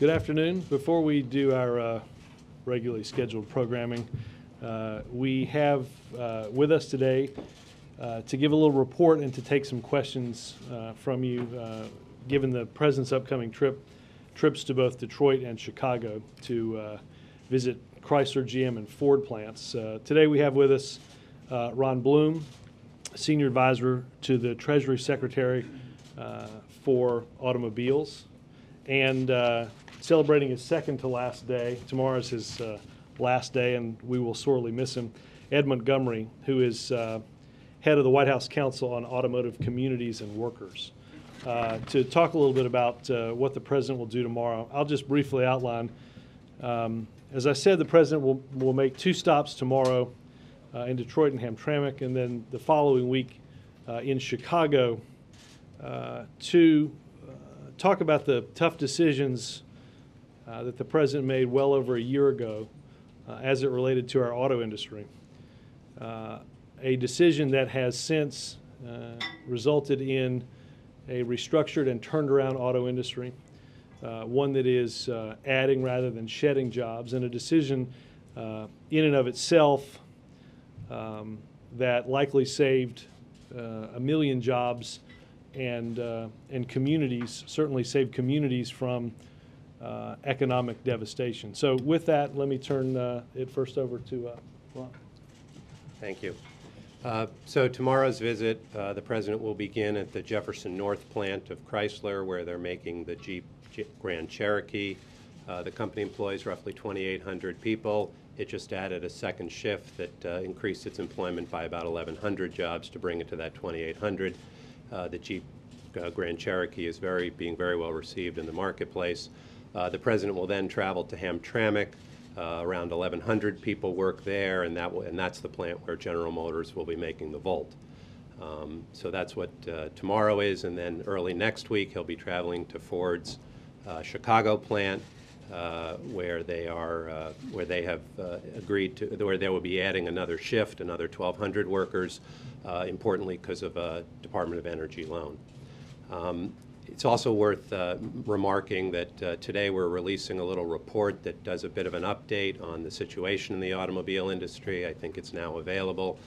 Good afternoon. Before we do our regularly scheduled programming, we have with us today to give a little report and to take some questions from you, given the President's upcoming trips to both Detroit and Chicago to visit Chrysler, GM, and Ford plants. Today we have with us Ron Bloom, Senior Advisor to the Treasury Secretary for Automobiles, and celebrating his second to last day. Tomorrow is his last day, and we will sorely miss him. Ed Montgomery, who is head of the White House Council on Automotive Communities and Workers, to talk a little bit about what the President will do tomorrow. I'll just briefly outline. As I said, the President will make two stops tomorrow in Detroit and Hamtramck, and then the following week in Chicago to talk about the tough decisions that the President made well over a year ago as it related to our auto industry. A decision that has since resulted in a restructured and turned around auto industry, one that is adding rather than shedding jobs, and a decision in and of itself that likely saved 1 million jobs and communities, certainly saved communities from economic devastation. So with that, let me turn it first over to Ron. Thank you. So tomorrow's visit, the President will begin at the Jefferson North plant of Chrysler, where they're making the Jeep Grand Cherokee. The company employs roughly 2,800 people. It just added a second shift that increased its employment by about 1,100 jobs to bring it to that 2,800. The Jeep Grand Cherokee is being very well received in the marketplace. The President will then travel to Hamtramck. Around 1,100 people work there, and that's the plant where General Motors will be making the Volt. So that's what tomorrow is, and then early next week he'll be traveling to Ford's Chicago plant, where they have agreed to, where they will be adding another shift, another 1,200 workers, importantly because of a Department of Energy loan. It's also worth remarking that today we're releasing a little report that does a bit of an update on the situation in the automobile industry. I think it's now available.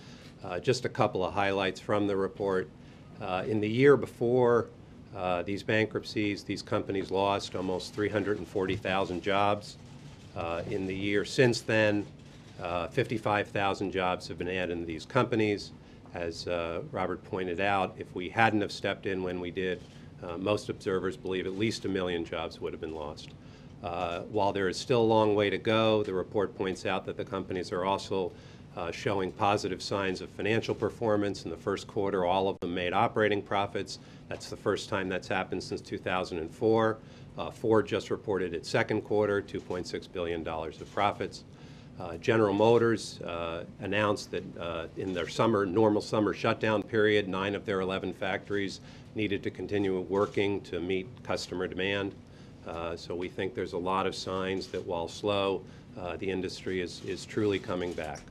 Just a couple of highlights from the report. In the year before these bankruptcies, these companies lost almost 340,000 jobs. In the year since then, 55,000 jobs have been added in these companies. As Robert pointed out, if we hadn't have stepped in when we did, most observers believe at least 1 million jobs would have been lost. While there is still a long way to go, the report points out that the companies are also showing positive signs of financial performance. In the first quarter, all of them made operating profits. That's the first time that's happened since 2004. Ford just reported its second quarter, $2.6 billion of profits. General Motors announced that in their normal summer shutdown period, 9 of their 11 factories needed to continue working to meet customer demand. So we think there's a lot of signs that while slow, the industry is truly coming back.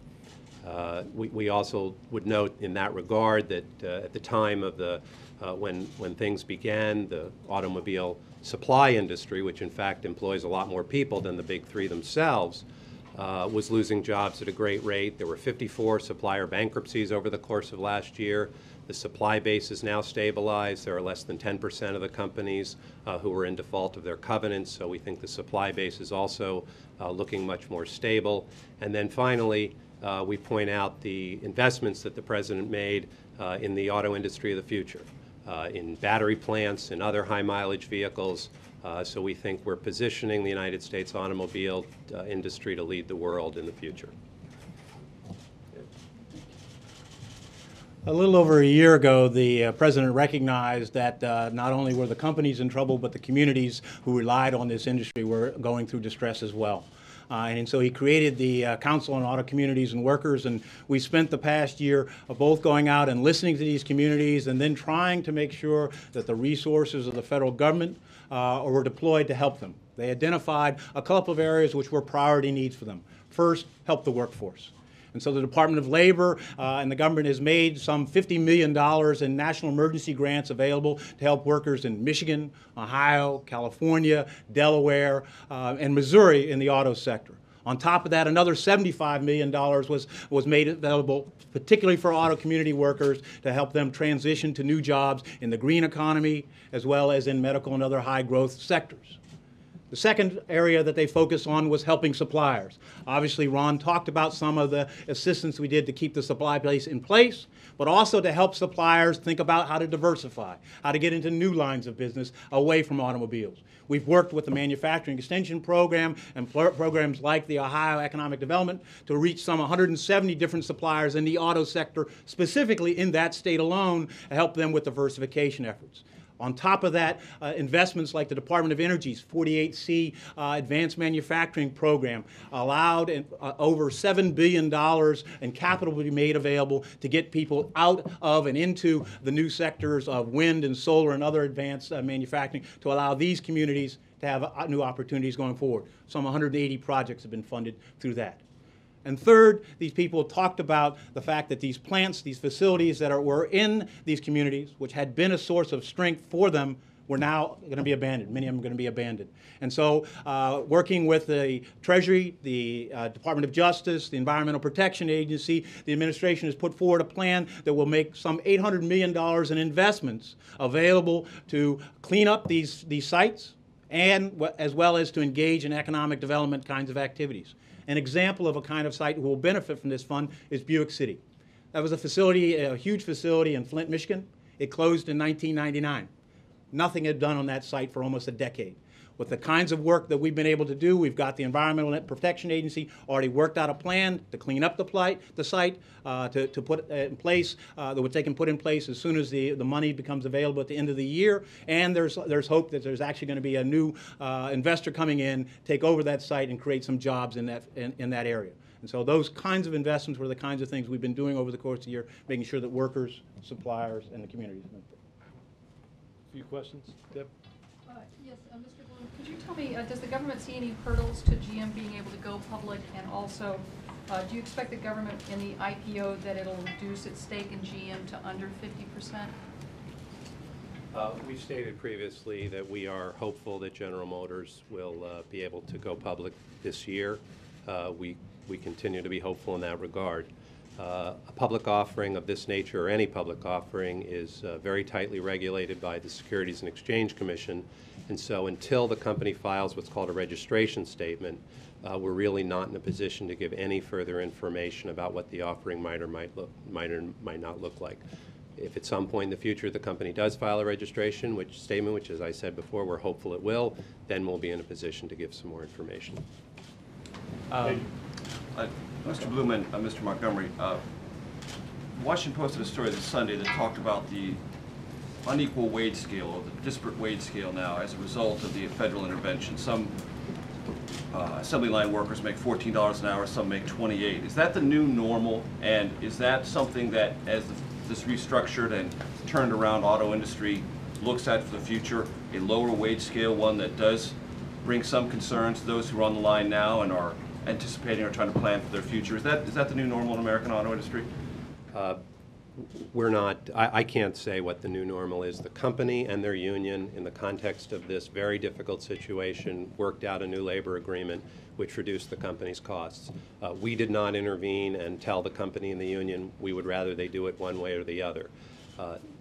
We also would note in that regard that at the time of when things began, the automobile supply industry, which in fact employs a lot more people than the big three themselves, was losing jobs at a great rate. There were 54 supplier bankruptcies over the course of last year. The supply base is now stabilized. There are less than 10% of the companies who are in default of their covenants, so we think the supply base is also looking much more stable. And then finally, we point out the investments that the President made in the auto industry of the future, in battery plants and other high-mileage vehicles. So we think we're positioning the United States automobile industry to lead the world in the future. A little over a year ago, the President recognized that not only were the companies in trouble, but the communities who relied on this industry were going through distress as well. And so he created the Council on Auto Communities and Workers, and we spent the past year both going out and listening to these communities and then trying to make sure that the resources of the federal government were deployed to help them. They identified a couple of areas which were priority needs for them. First, help the workforce. And so the Department of Labor and the government has made some $50 million in national emergency grants available to help workers in Michigan, Ohio, California, Delaware, and Missouri in the auto sector. On top of that, another $75 million was made available, particularly for auto community workers, to help them transition to new jobs in the green economy, as well as in medical and other high-growth sectors. The second area that they focused on was helping suppliers. Obviously, Ron talked about some of the assistance we did to keep the supply base in place, but also to help suppliers think about how to diversify, how to get into new lines of business away from automobiles. We've worked with the Manufacturing Extension Program and programs like the Ohio Economic Development to reach some 170 different suppliers in the auto sector, specifically in that state alone, to help them with diversification efforts. On top of that, investments like the Department of Energy's 48C Advanced Manufacturing Program allowed over $7 billion in capital to be made available to get people out of and into the new sectors of wind and solar and other advanced manufacturing to allow these communities to have new opportunities going forward. Some 180 projects have been funded through that. And third, these people talked about the fact that these plants, these facilities that were in these communities, which had been a source of strength for them, were now going to be abandoned. Many of them are going to be abandoned. And so working with the Treasury, the Department of Justice, the Environmental Protection Agency, the administration has put forward a plan that will make some $800 million in investments available to clean up these sites and as well as to engage in economic development kinds of activities. An example of a kind of site who will benefit from this fund is Buick City. That was a facility, a huge facility in Flint, Michigan. It closed in 1999. Nothing had done on that site for almost a decade. With the kinds of work that we've been able to do, we've got the Environmental Protection Agency already worked out a plan to clean up the site, to put in place, they can put in place as soon as the money becomes available at the end of the year. And there's hope that there's actually going to be a new investor coming in, take over that site, and create some jobs in that area. And so those kinds of investments were the kinds of things we've been doing over the course of the year, making sure that workers, suppliers, and the communities. A few questions, Deb? Yes, Mr. Bloom, could you tell me, does the government see any hurdles to GM being able to go public? And also, do you expect the government in the IPO that it'll reduce its stake in GM to under 50%? We've stated previously that we are hopeful that General Motors will be able to go public this year. We continue to be hopeful in that regard. A public offering of this nature, or any public offering, is very tightly regulated by the Securities and Exchange Commission, and so until the company files what's called a registration statement, we're really not in a position to give any further information about what the offering might or might not look like. If at some point in the future the company does file a registration statement, which, as I said before, we're hopeful it will, then we'll be in a position to give some more information. Mr. Bloom and Mr. Montgomery, Washington Post had a story this Sunday that talked about the unequal wage scale, or the disparate wage scale now as a result of the federal intervention. Some assembly line workers make $14 an hour, some make $28. Is that the new normal, and is that something that, as this restructured and turned around auto industry looks at for the future, a lower wage scale, one that does bring some concerns to those who are on the line now and are anticipating or trying to plan for their future? Is that the new normal in American auto industry? We're not, I can't say what the new normal is. The company and their union, in the context of this very difficult situation, worked out a new labor agreement which reduced the company's costs. We did not intervene and tell the company and the union we would rather they do it one way or the other.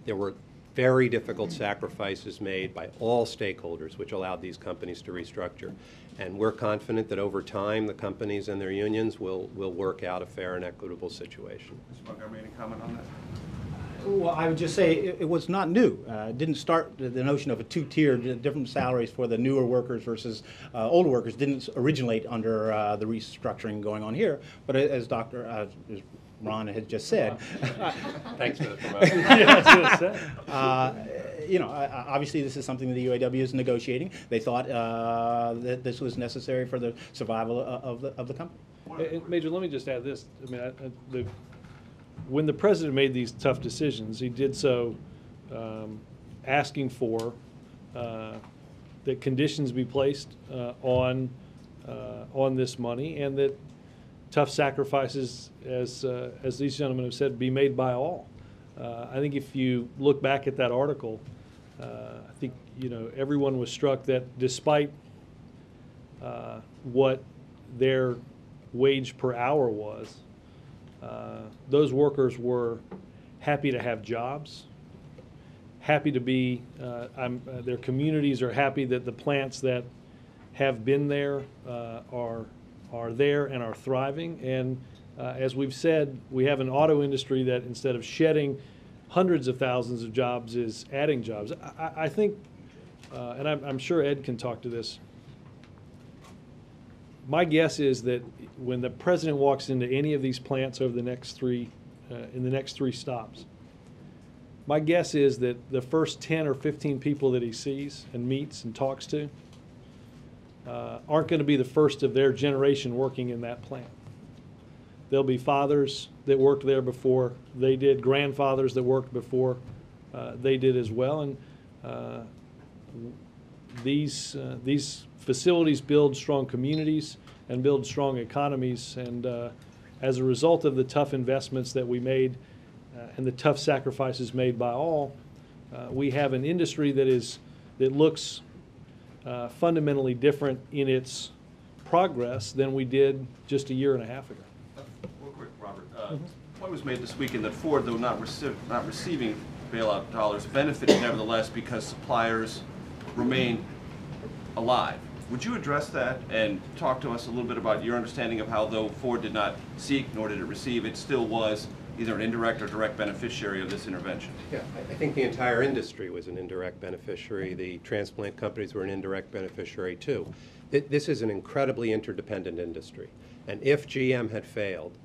There were very difficult sacrifices made by all stakeholders which allowed these companies to restructure. And we're confident that over time the companies and their unions will work out a fair and equitable situation. Mr. Montgomery, any comment on that? Well, I would just say it was not new. It didn't start the notion of a two-tiered, different salaries for the newer workers versus older workers didn't originate under the restructuring going on here. But as Ron had just said, Thanks for the promotion. Yeah, that's what I said. Obviously this is something the UAW is negotiating. They thought that this was necessary for the survival of the company. And Major, let me just add this. I mean, when the president made these tough decisions, he did so asking for that conditions be placed on this money, and that tough sacrifices, as these gentlemen have said, be made by all. I think if you look back at that article, I think everyone was struck that despite what their wage per hour was, those workers were happy to have jobs, happy to be, their communities are happy that the plants that have been there are there and are thriving. And as we've said, we have an auto industry that instead of shedding hundreds of thousands of jobs is adding jobs. I think, and I'm sure Ed can talk to this, my guess is that when the president walks into any of these plants over the next three, in the next 3 stops, my guess is that the first 10 or 15 people that he sees and meets and talks to aren't going to be the first of their generation working in that plant. There'll be fathers that worked there before they did, grandfathers that worked before they did as well. And these facilities build strong communities and build strong economies. And as a result of the tough investments that we made and the tough sacrifices made by all, we have an industry that looks fundamentally different in its progress than we did just a year and a half ago. Real quick, Robert. Point was made this weekend that Ford, though not receiving bailout dollars, benefited nevertheless because suppliers remain alive. Would you address that and talk to us a little bit about your understanding of how, though Ford did not seek nor did it receive, it still was either an indirect or direct beneficiary of this intervention? Yeah, I think the entire industry was an indirect beneficiary. The transplant companies were an indirect beneficiary too. This is an incredibly interdependent industry. And if GM had failed,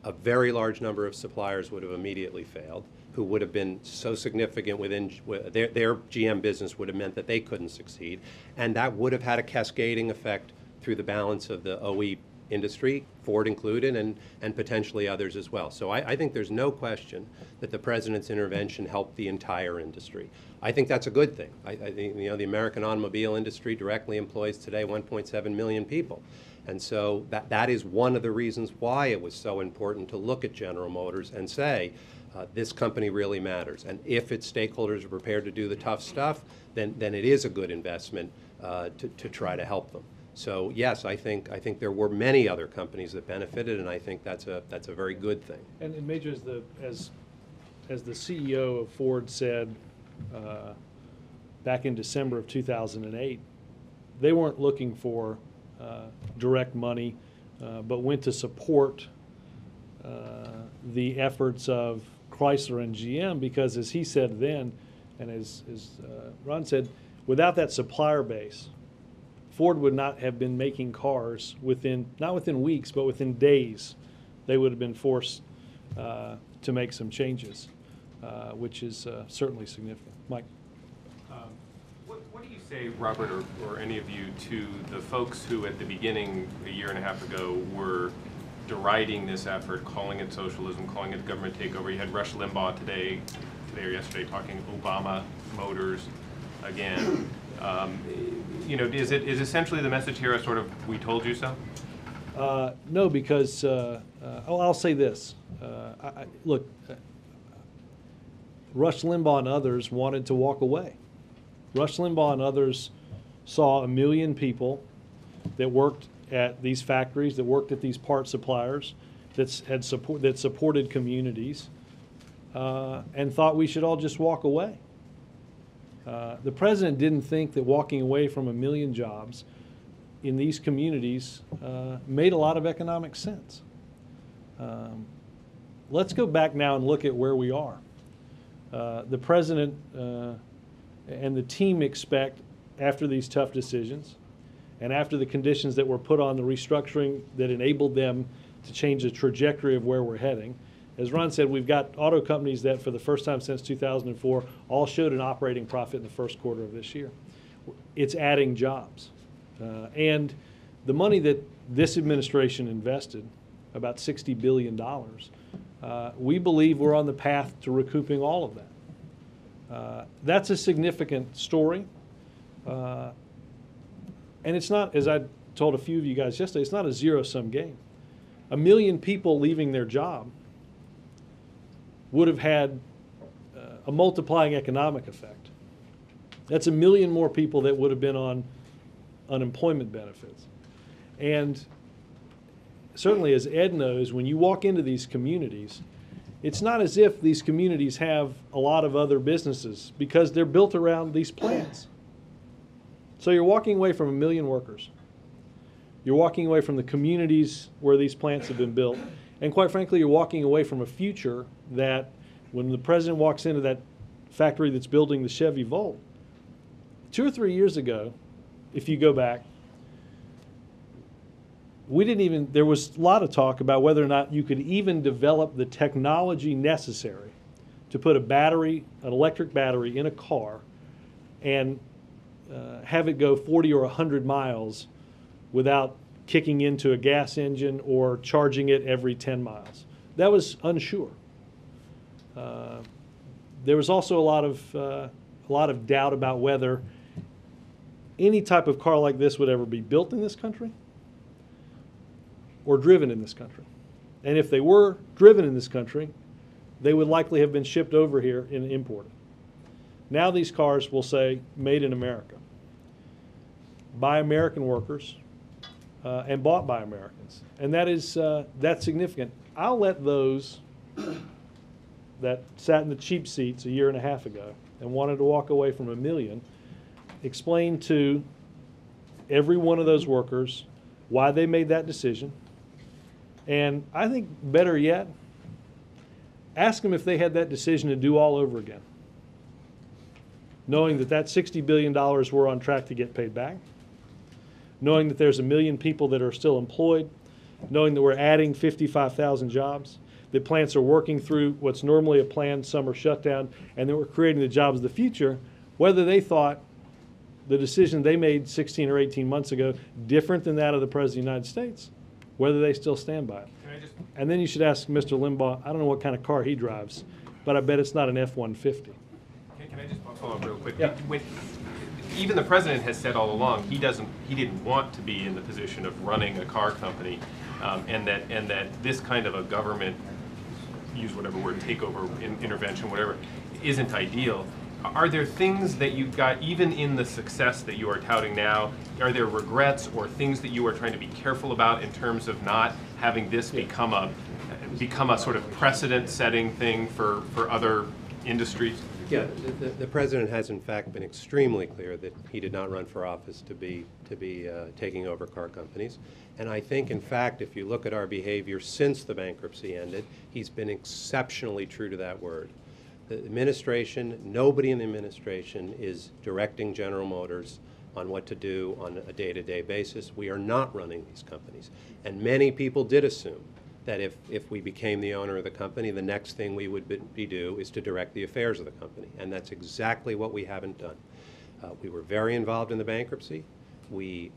a very large number of suppliers would have immediately failed, who would have been so significant within their GM business would have meant that they couldn't succeed. And that would have had a cascading effect through the balance of the OE industry, Ford included, and potentially others as well. So I think there's no question that the president's intervention helped the entire industry. I think that's a good thing. I think the American automobile industry directly employs today 1.7 million people. And so that is one of the reasons why it was so important to look at General Motors and say, this company really matters. And if its stakeholders are prepared to do the tough stuff, then it is a good investment to try to help them. So yes, I think there were many other companies that benefited, and I think that's a very good thing. And Major, as the CEO of Ford said back in December of 2008, they weren't looking for direct money, but went to support the efforts of Chrysler and GM, because as he said then, and as Ron said, without that supplier base, Ford would not have been making cars not within weeks, but within days. They would have been forced to make some changes, which is certainly significant. Mike? What do you say, Robert, or any of you, to the folks who at the beginning, a year and a half ago, were deriding this effort, calling it socialism, calling it government takeover? You had Rush Limbaugh today or yesterday talking Obama Motors again. Is essentially the message here a sort of "we told you so"? No, because I'll say this. Look, Rush Limbaugh and others wanted to walk away. Rush Limbaugh and others saw 1 million people that worked at these factories, that worked at these part suppliers, that supported communities, and thought we should all just walk away. The president didn't think that walking away from 1 million jobs in these communities made a lot of economic sense. Let's go back now and look at where we are. The president and the team expect, after these tough decisions and after the conditions that were put on the restructuring that enabled them to change the trajectory of where we're heading, as Ron said, we've got auto companies that for the first time since 2004 all showed an operating profit in the first quarter of this year. It's adding jobs. And the money that this administration invested, about $60 billion, we believe we're on the path to recouping all of that. That's a significant story. And it's not, as I told a few of you guys yesterday, it's not a zero-sum game. 1 million people leaving their job would have had a multiplying economic effect. That's 1 million more people that would have been on unemployment benefits. And certainly, as Ed knows, when you walk into these communities, it's not as if these communities have a lot of other businesses because they're built around these plants. So you're walking away from 1 million workers. You're walking away from the communities where these plants have been built. And quite frankly, you're walking away from a future that when the president walks into that factory that's building the Chevy Volt, 2 or 3 years ago, if you go back, there was a lot of talk about whether or not you could even develop the technology necessary to put an electric battery in a car and have it go 40 or 100 miles without kicking into a gas engine or charging it every 10 miles. That was unsure. There was also a lot of doubt about whether any type of car like this would ever be built in this country or driven in this country. And if they were driven in this country, they would likely have been shipped over here and imported. Now these cars will say, made in America, by American workers, and bought by Americans. And that's significant. I'll let those that sat in the cheap seats a year and a half ago and wanted to walk away from 1 million explain to every one of those workers why they made that decision. And I think better yet, ask them if they had that decision to do all over again, knowing that $60 billion we're on track to get paid back, knowing that there's 1 million people that are still employed, knowing that we're adding 55,000 jobs, that plants are working through what's normally a planned summer shutdown, and that we're creating the jobs of the future, whether they thought the decision they made 16 or 18 months ago different than that of the President of the United States, whether they still stand by it. And then you should ask Mr. Limbaugh, I don't know what kind of car he drives, but I bet it's not an F-150. Can I just follow up real quick? Yeah. Even the president has said all along he didn't want to be in the position of running a car company, and that this kind of a government, use whatever word, takeover, intervention, whatever, isn't ideal. Are there things that you've got, even in the success that you are touting now, are there regrets or things that you are trying to be careful about in terms of not having this become a sort of precedent-setting thing for other industries? Yeah, the president has in fact been extremely clear that he did not run for office to be taking over car companies. And I think, in fact, if you look at our behavior since the bankruptcy ended, he's been exceptionally true to that word. The administration, nobody in the administration is directing General Motors on what to do on a day-to-day basis. We are not running these companies. And many people did assume that if we became the owner of the company, the next thing we would do is to direct the affairs of the company. And that's exactly what we haven't done. We were very involved in the bankruptcy. We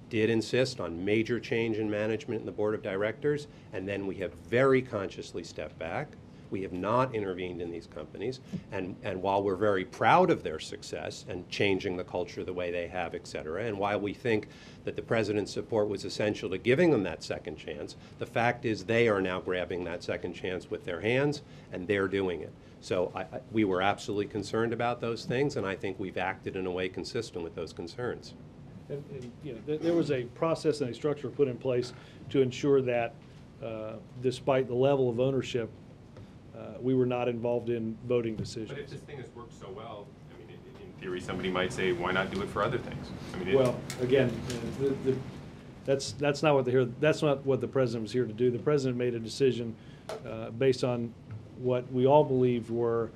did insist on major change in management in the board of directors, and then we have very consciously stepped back. We have not intervened in these companies, and while we're very proud of their success and changing the culture the way they have, et cetera, and while we think that the president's support was essential to giving them that second chance, the fact is they are now grabbing that second chance with their hands, and they're doing it. So we were absolutely concerned about those things, and I think we've acted in a way consistent with those concerns. And there was a process and a structure put in place to ensure that despite the level of ownership, we were not involved in voting decisions. But if this thing has worked so well, I mean, in theory, somebody might say, why not do it for other things? I mean, well, again, that's not what the president was here to do. The president made a decision based on what we all believed were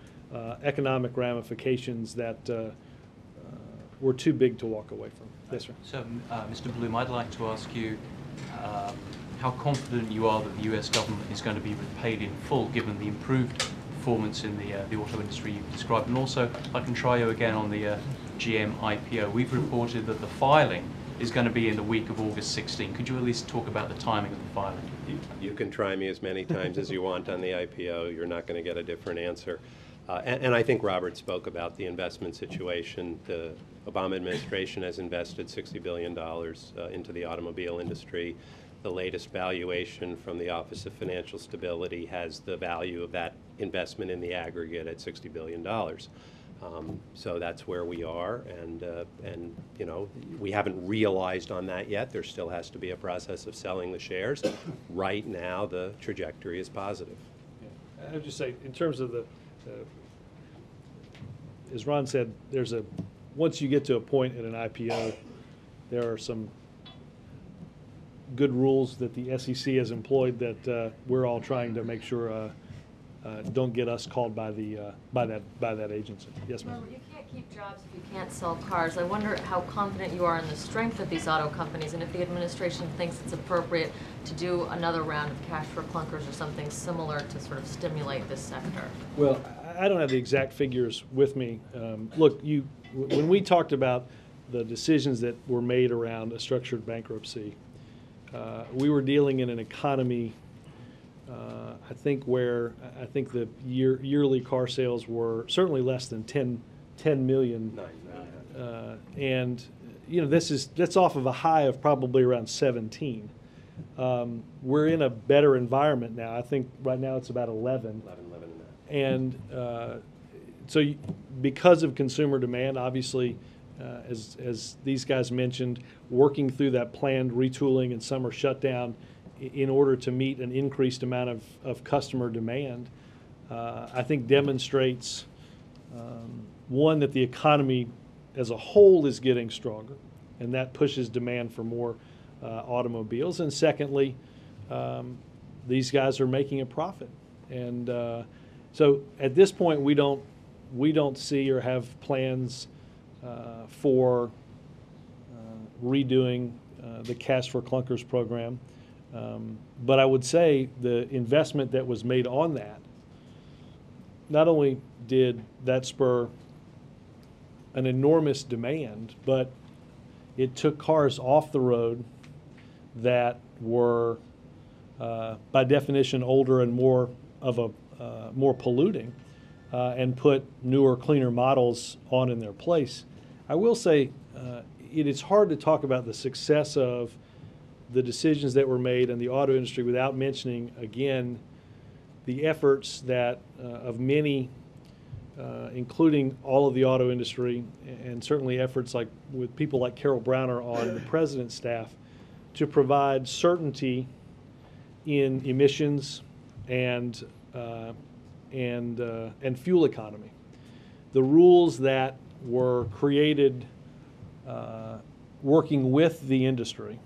economic ramifications that were too big to walk away from. Yes, sir. So, Mr. Bloom, I'd like to ask you how confident you are that the U.S. government is going to be repaid in full, given the improved performance in the auto industry you've described. And also, I can try you again on the GM IPO. We've reported that the filing is going to be in the week of August 16. Could you at least talk about the timing of the filing? You can try me as many times as you want on the IPO. You're not going to get a different answer. And I think Robert spoke about the investment situation. The Obama administration has invested $60 billion into the automobile industry. the latest valuation from the Office of Financial Stability has the value of that investment in the aggregate at $60 billion. So that's where we are, and you know, we haven't realized on that yet. There still has to be a process of selling the shares. Right now, the trajectory is positive. Yeah. I would just say, in terms of the, as Ron said, once you get to a point in an IPO, there are some good rules that the SEC has employed that we're all trying to make sure don't get us called by that agency. Yes, ma'am. Well, you can't keep jobs if you can't sell cars. I wonder how confident you are in the strength of these auto companies, and if the administration thinks it's appropriate to do another round of cash for clunkers or something similar to sort of stimulate this sector. Well, I don't have the exact figures with me. Look, when we talked about the decisions that were made around a structured bankruptcy, we were dealing in an economy, I think the yearly car sales were certainly less than 10 million. And you know, that's off of a high of probably around 17. We're in a better environment now. I think right now it's about 11. And so because of consumer demand, obviously, as these guys mentioned, working through that planned retooling and summer shutdown in order to meet an increased amount of customer demand, I think demonstrates, one, that the economy as a whole is getting stronger, and that pushes demand for more automobiles. And secondly, these guys are making a profit. And so at this point, we don't see or have plans for redoing the Cash for Clunkers program. But I would say the investment that was made on that, not only did that spur an enormous demand, but it took cars off the road that were, by definition, older and more polluting, and put newer, cleaner models on in their place. I will say it is hard to talk about the success of the decisions that were made in the auto industry without mentioning, again, the efforts that of many, including all of the auto industry, and certainly efforts like with people like Carol Browner on the president's staff, to provide certainty in emissions and fuel economy. The rules that were created working with the industry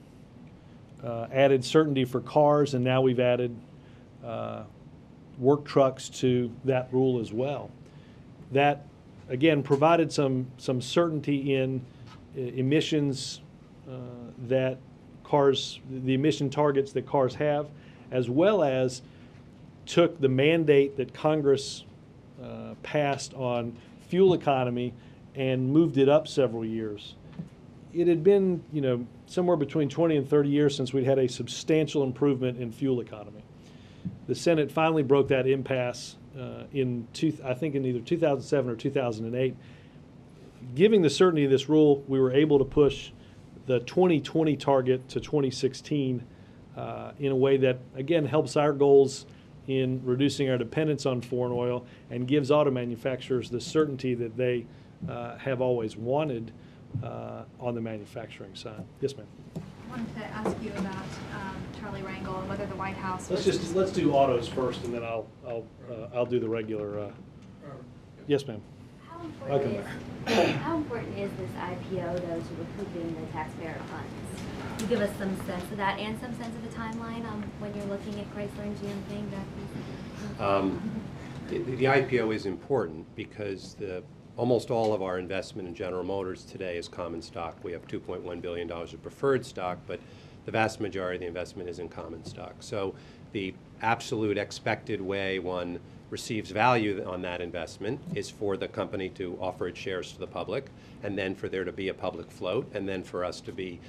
added certainty for cars, and now we've added work trucks to that rule as well. That, again, provided some certainty in emissions that cars, the emission targets that cars have, as well as took the mandate that Congress passed on fuel economy and moved it up several years. It had been, you know, somewhere between 20 and 30 years since we'd had a substantial improvement in fuel economy. The Senate finally broke that impasse I think in either 2007 or 2008. Giving the certainty of this rule, we were able to push the 2020 target to 2016 in a way that, again, helps our goals in reducing our dependence on foreign oil and gives auto manufacturers the certainty that they have always wanted on the manufacturing side. Yes, ma'am. I wanted to ask you about Charlie Rangel and whether the White House. Let's do autos first, and then I'll do the regular. Yes, ma'am. How important is this IPO, though, to recouping the taxpayer funds? Can you give us some sense of that and some sense of the timeline when you're looking at Chrysler and GM paying back? The IPO is important because almost all of our investment in General Motors today is common stock. We have $2.1 billion of preferred stock, but the vast majority of the investment is in common stock. So the absolute expected way one receives value on that investment is for the company to offer its shares to the public, and then for there to be a public float, and then for us to be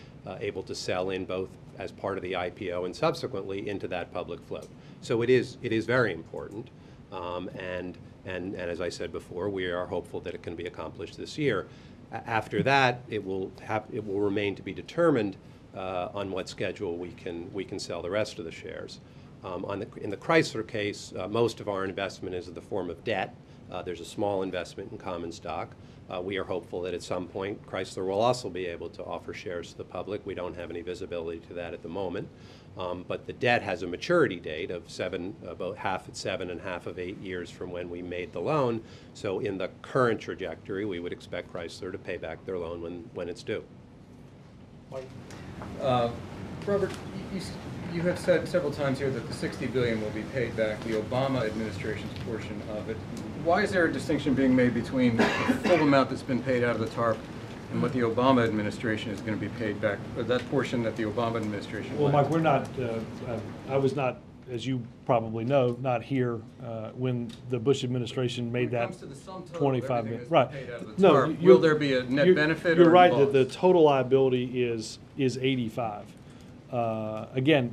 able to sell in both as part of the IPO and subsequently into that public float. So it is very important, and as I said before, we are hopeful that it can be accomplished this year. After that, it will remain to be determined on what schedule we can sell the rest of the shares. In the Chrysler case, most of our investment is in the form of debt. There's a small investment in common stock. We are hopeful that at some point Chrysler will also be able to offer shares to the public. We don't have any visibility to that at the moment. But the debt has a maturity date of about half at 7 and half of 8 years from when we made the loan. So in the current trajectory, we would expect Chrysler to pay back their loan when it's due. Robert, you have said several times here that the $60 billion will be paid back, the Obama administration's portion of it. Why is there a distinction being made between the full amount that's been paid out of the TARP and what the Obama administration is going to be paid back, or that portion that the Obama administration? Well, Mike, we're not, I was not, as you probably know, not here when the Bush administration made that 25 million. Right. No, will there be a net benefit? You're or right loss? that the total liability is 85. Again,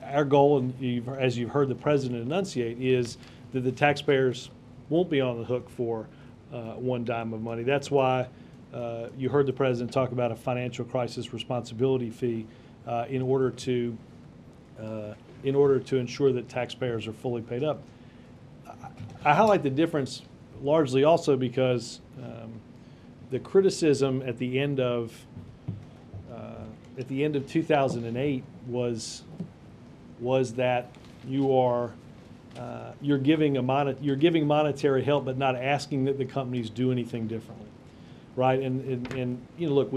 our goal, and as you've heard the president enunciate, is that the taxpayers won't be on the hook for one dime of money. That's why you heard the president talk about a financial crisis responsibility fee in order to ensure that taxpayers are fully paid up. I highlight the difference largely also because the criticism at the end of 2008 was that you're giving monetary help but not asking that the companies do anything differently, right? And you know, look,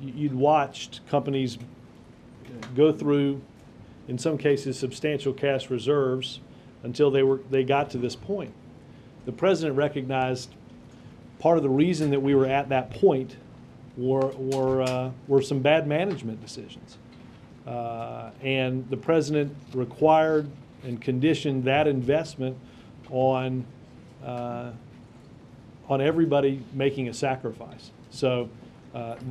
you'd watched companies go through, in some cases, substantial cash reserves until they got to this point. The president recognized part of the reason that we were at that point were some bad management decisions. And the president required and conditioned that investment on everybody making a sacrifice. So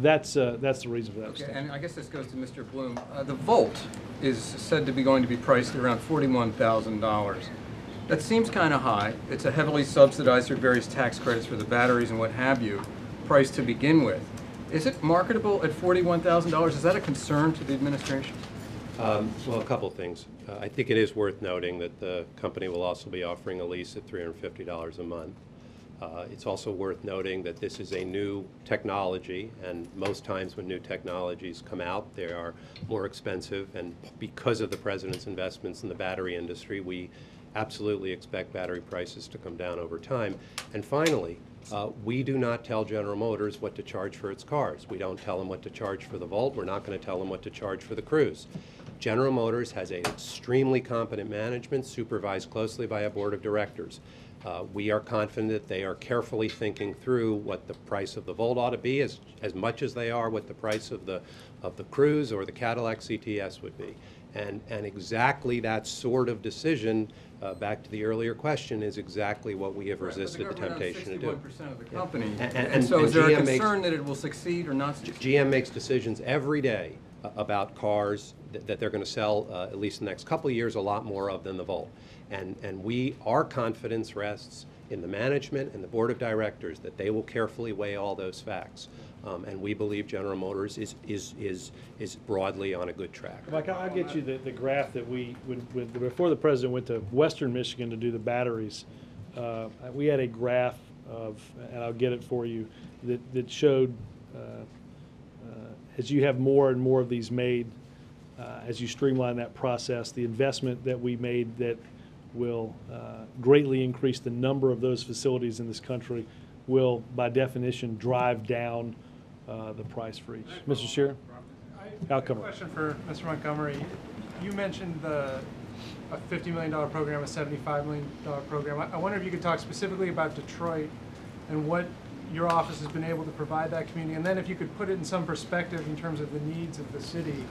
that's the reason for that. Okay, and I guess this goes to Mr. Bloom. The Volt is said to be going to be priced around $41,000. That seems kind of high. It's a heavily subsidized through various tax credits for the batteries and what have you, price to begin with. Is it marketable at $41,000? Is that a concern to the administration? Well, a couple things. I think it is worth noting that the company will also be offering a lease at $350 a month. It's also worth noting that this is a new technology, and most times when new technologies come out, they are more expensive, and because of the president's investments in the battery industry, we absolutely expect battery prices to come down over time. And finally, we do not tell General Motors what to charge for its cars. We don't tell them what to charge for the Volt. We're not going to tell them what to charge for the Cruze. General Motors has an extremely competent management supervised closely by a board of directors. We are confident that they are carefully thinking through what the price of the Volt ought to be as much as they are what the price of the Cruze or the Cadillac CTS would be. And exactly that sort of decision, back to the earlier question, is exactly what we have resisted the temptation to do. 61% of the company. Yeah. And so is there a GM concern that it will succeed or not succeed? GM makes decisions every day about cars that they're going to sell, at least in the next couple of years, a lot more of than the Volt. And our confidence rests in the management and the board of directors that they will carefully weigh all those facts. And we believe General Motors is broadly on a good track. Mike, I'll get you the graph that before the president went to Western Michigan to do the batteries, we had a graph of, and I'll get it for you, that showed as you have more and more of these made, as you streamline that process, the investment that we made that will greatly increase the number of those facilities in this country will, by definition, drive down the price for each. Mr. Shearer? I have a question for Mr. Montgomery. You mentioned a $50 million program, a $75 million program. I wonder if you could talk specifically about Detroit and what your office has been able to provide that community, and then if you could put it in some perspective in terms of the needs of the city,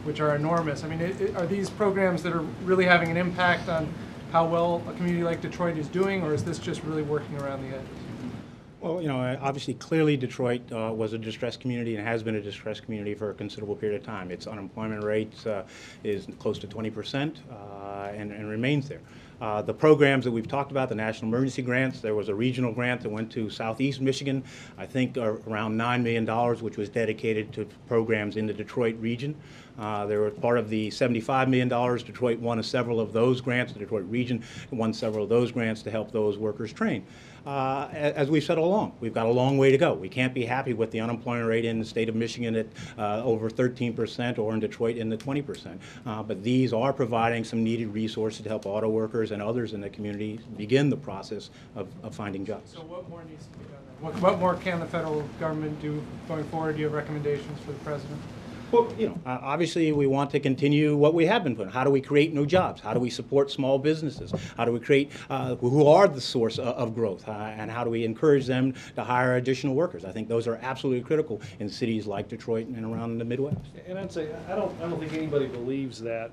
which are enormous. I mean, are these programs that are really having an impact on how well a community like Detroit is doing, or is this just really working around the edges? Well, you know, obviously, clearly Detroit was a distressed community and has been a distressed community for a considerable period of time. Its unemployment rate is close to 20% and remains there. The programs that we've talked about, the national emergency grants, there was a regional grant that went to Southeast Michigan, I think around $9 million, which was dedicated to programs in the Detroit region. They were part of the $75 million. Detroit won several of those grants. The Detroit region won several of those grants to help those workers train. As we've said all along, we've got a long way to go. We can't be happy with the unemployment rate in the state of Michigan at over 13% or in Detroit in the 20%. But these are providing some needed resources to help auto workers and others in the community begin the process of finding jobs. So what more needs to be done then? What more can the federal government do going forward? Do you have recommendations for the president? Well, obviously we want to continue what we have been doing. How do we create new jobs? How do we support small businesses? How do we create, who are the source of growth? And how do we encourage them to hire additional workers? I think those are absolutely critical in cities like Detroit and around the Midwest. And I'd say, I don't think anybody believes that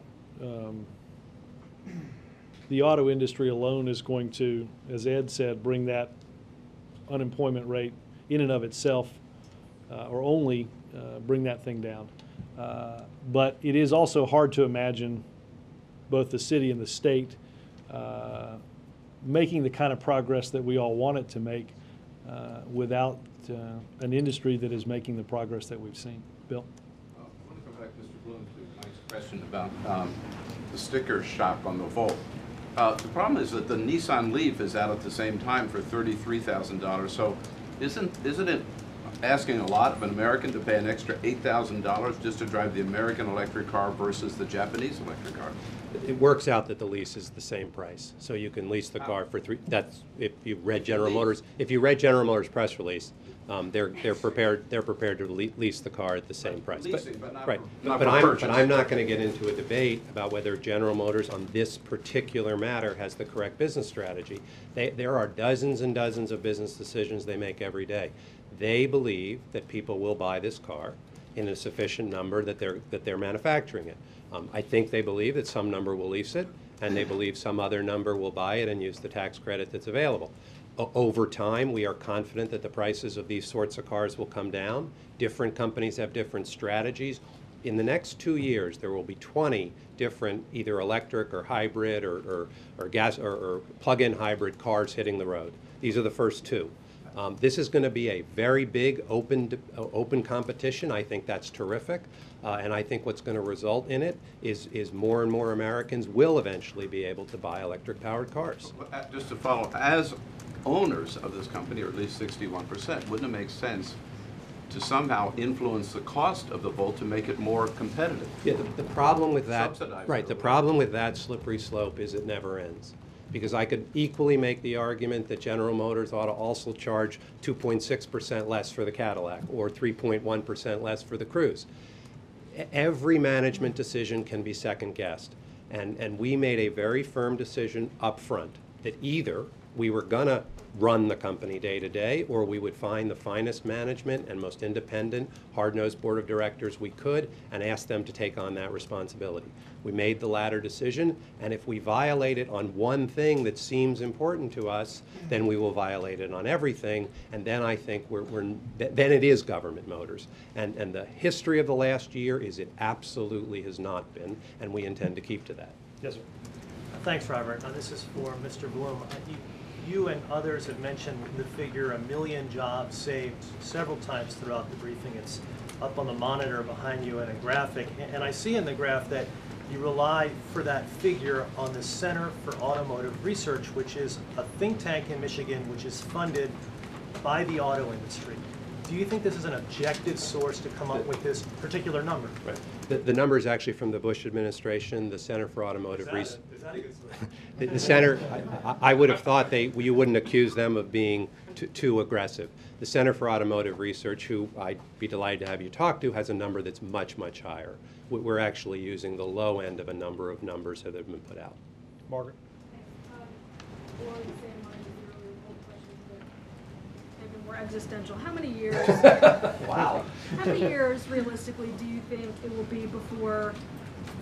the auto industry alone is going to, as Ed said, bring that unemployment rate in and of itself, or only bring that thing down. But it is also hard to imagine both the city and the state making the kind of progress that we all want it to make without an industry that is making the progress that we've seen. Bill? I want to go back, Mr. Bloom, to Mike's question about the sticker shock on the Volt. The problem is that the Nissan Leaf is out at the same time for $33,000. So isn't it asking a lot of an American to pay an extra $8,000 just to drive the American electric car versus the Japanese electric car? It works out that the lease is the same price, so you can lease the car for that's if you read General Motors. If you read General Motors press release, they're prepared to lease the car at the same price. Leasing, but not right. for But purchase. I'm not going to get into a debate about whether General Motors on this particular matter has the correct business strategy. There are dozens and dozens of business decisions they make every day. They believe that people will buy this car in a sufficient number that they're manufacturing it. I think they believe that some number will lease it, and they believe some other number will buy it and use the tax credit that's available. Over time, we are confident that the prices of these sorts of cars will come down. Different companies have different strategies. In the next 2 years, there will be 20 different either electric or hybrid or gas or plug-in hybrid cars hitting the road. These are the first two. This is going to be a very big open competition. I think that's terrific. And I think what's going to result in it is more and more Americans will eventually be able to buy electric-powered cars. Just to follow, as owners of this company, or at least 61%, wouldn't it make sense to somehow influence the cost of the Volt to make it more competitive? Yeah, the problem with that, Subsidize right, the problem with that slippery slope is it never ends. Because I could equally make the argument that General Motors ought to also charge 2.6% less for the Cadillac or 3.1% less for the Cruze. Every management decision can be second-guessed. And we made a very firm decision up front that either we were going to run the company day to day, or we would find the finest management and most independent, hard-nosed board of directors we could and ask them to take on that responsibility. We made the latter decision, and if we violate it on one thing that seems important to us, then we will violate it on everything, and then I think then it is government motors. And the history of the last year is it absolutely has not been, and we intend to keep to that. Yes, sir. Thanks, Robert. This is for Mr. Bloom. You and others have mentioned the figure 1 million jobs saved several times throughout the briefing. It's up on the monitor behind you in a graphic. And I see in the graph that you rely for that figure on the Center for Automotive Research, which is a think tank in Michigan which is funded by the auto industry. Do you think this is an objective source to come up with this particular number? Right. The number is actually from the Bush administration, the Center for Automotive Research. Is that a good source? The Center, I would have thought you wouldn't accuse them of being too aggressive. The Center for Automotive Research, who I'd be delighted to have you talk to, has a number that's much, much higher. We're actually using the low end of a number of numbers that have been put out. Margaret? More existential. How many years? Wow. How many years, realistically, do you think it will be before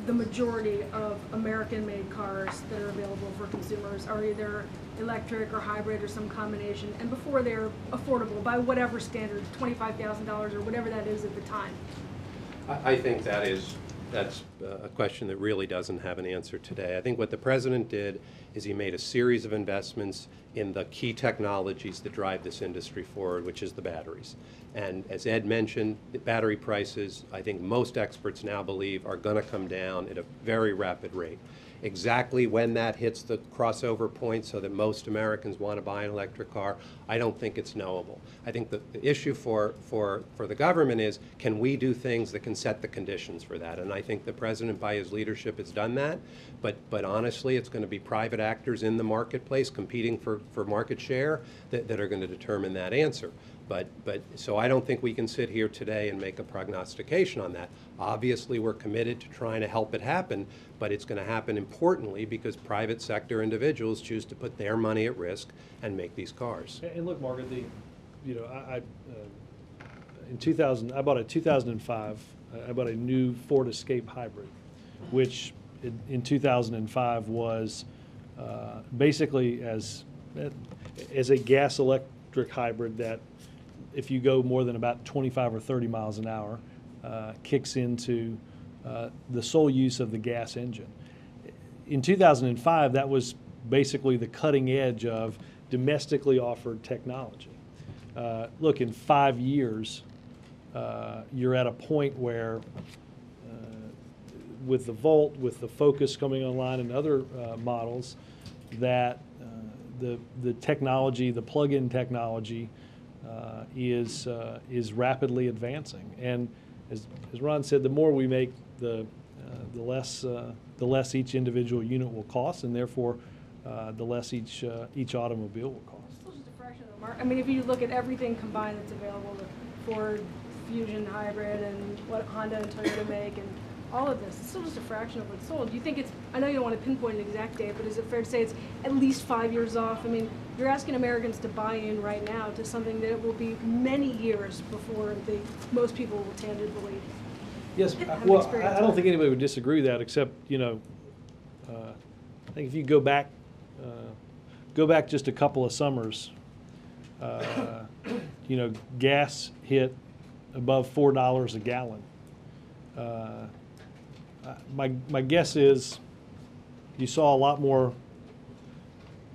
the majority of American-made cars that are available for consumers are either electric or hybrid or some combination, and before they're affordable by whatever standard, $25,000 or whatever that is at the time? I think that is that's a question that really doesn't have an answer today. I think what the President did is he made a series of investments in the key technologies that drive this industry forward, which is the batteries. And as Ed mentioned, the battery prices, I think most experts now believe, are going to come down at a very rapid rate. Exactly when that hits the crossover point so that most Americans want to buy an electric car, I don't think it's knowable. I think the issue for the government is, can we do things that can set the conditions for that? And I think the President, by his leadership, has done that. But honestly, it's going to be private actors in the marketplace competing for market share that are going to determine that answer. So I don't think we can sit here today and make a prognostication on that. Obviously, we're committed to trying to help it happen, but it's going to happen importantly because private sector individuals choose to put their money at risk and make these cars. And look, Margaret, in 2000, I bought a 2005. I bought a new Ford Escape hybrid, which in 2005 was basically as a gas electric hybrid that, if you go more than about 25 or 30 miles an hour, kicks into the sole use of the gas engine. In 2005, that was basically the cutting edge of domestically offered technology. Look, in 5 years, you're at a point where with the Volt, with the Focus coming online and other models, that the technology, the plug-in technology, is rapidly advancing. And as Ron said, the more we make, the less each individual unit will cost, and therefore the less each automobile will cost. Still just a fraction of the market. I mean, if you look at everything combined that's available, the Ford Fusion hybrid and what Honda and Toyota make, and all of this, it's still just a fraction of what's sold. Do you think it's, I know you don't want to pinpoint an exact date, but is it fair to say it's at least 5 years off? I mean, you're asking Americans to buy in right now to something that will be many years before most people will tangibly Yes, have well, experience I don't with think it. anybody would disagree with that, except, I think if you go back just a couple of summers, gas hit above $4 a gallon. My guess is you saw a lot more,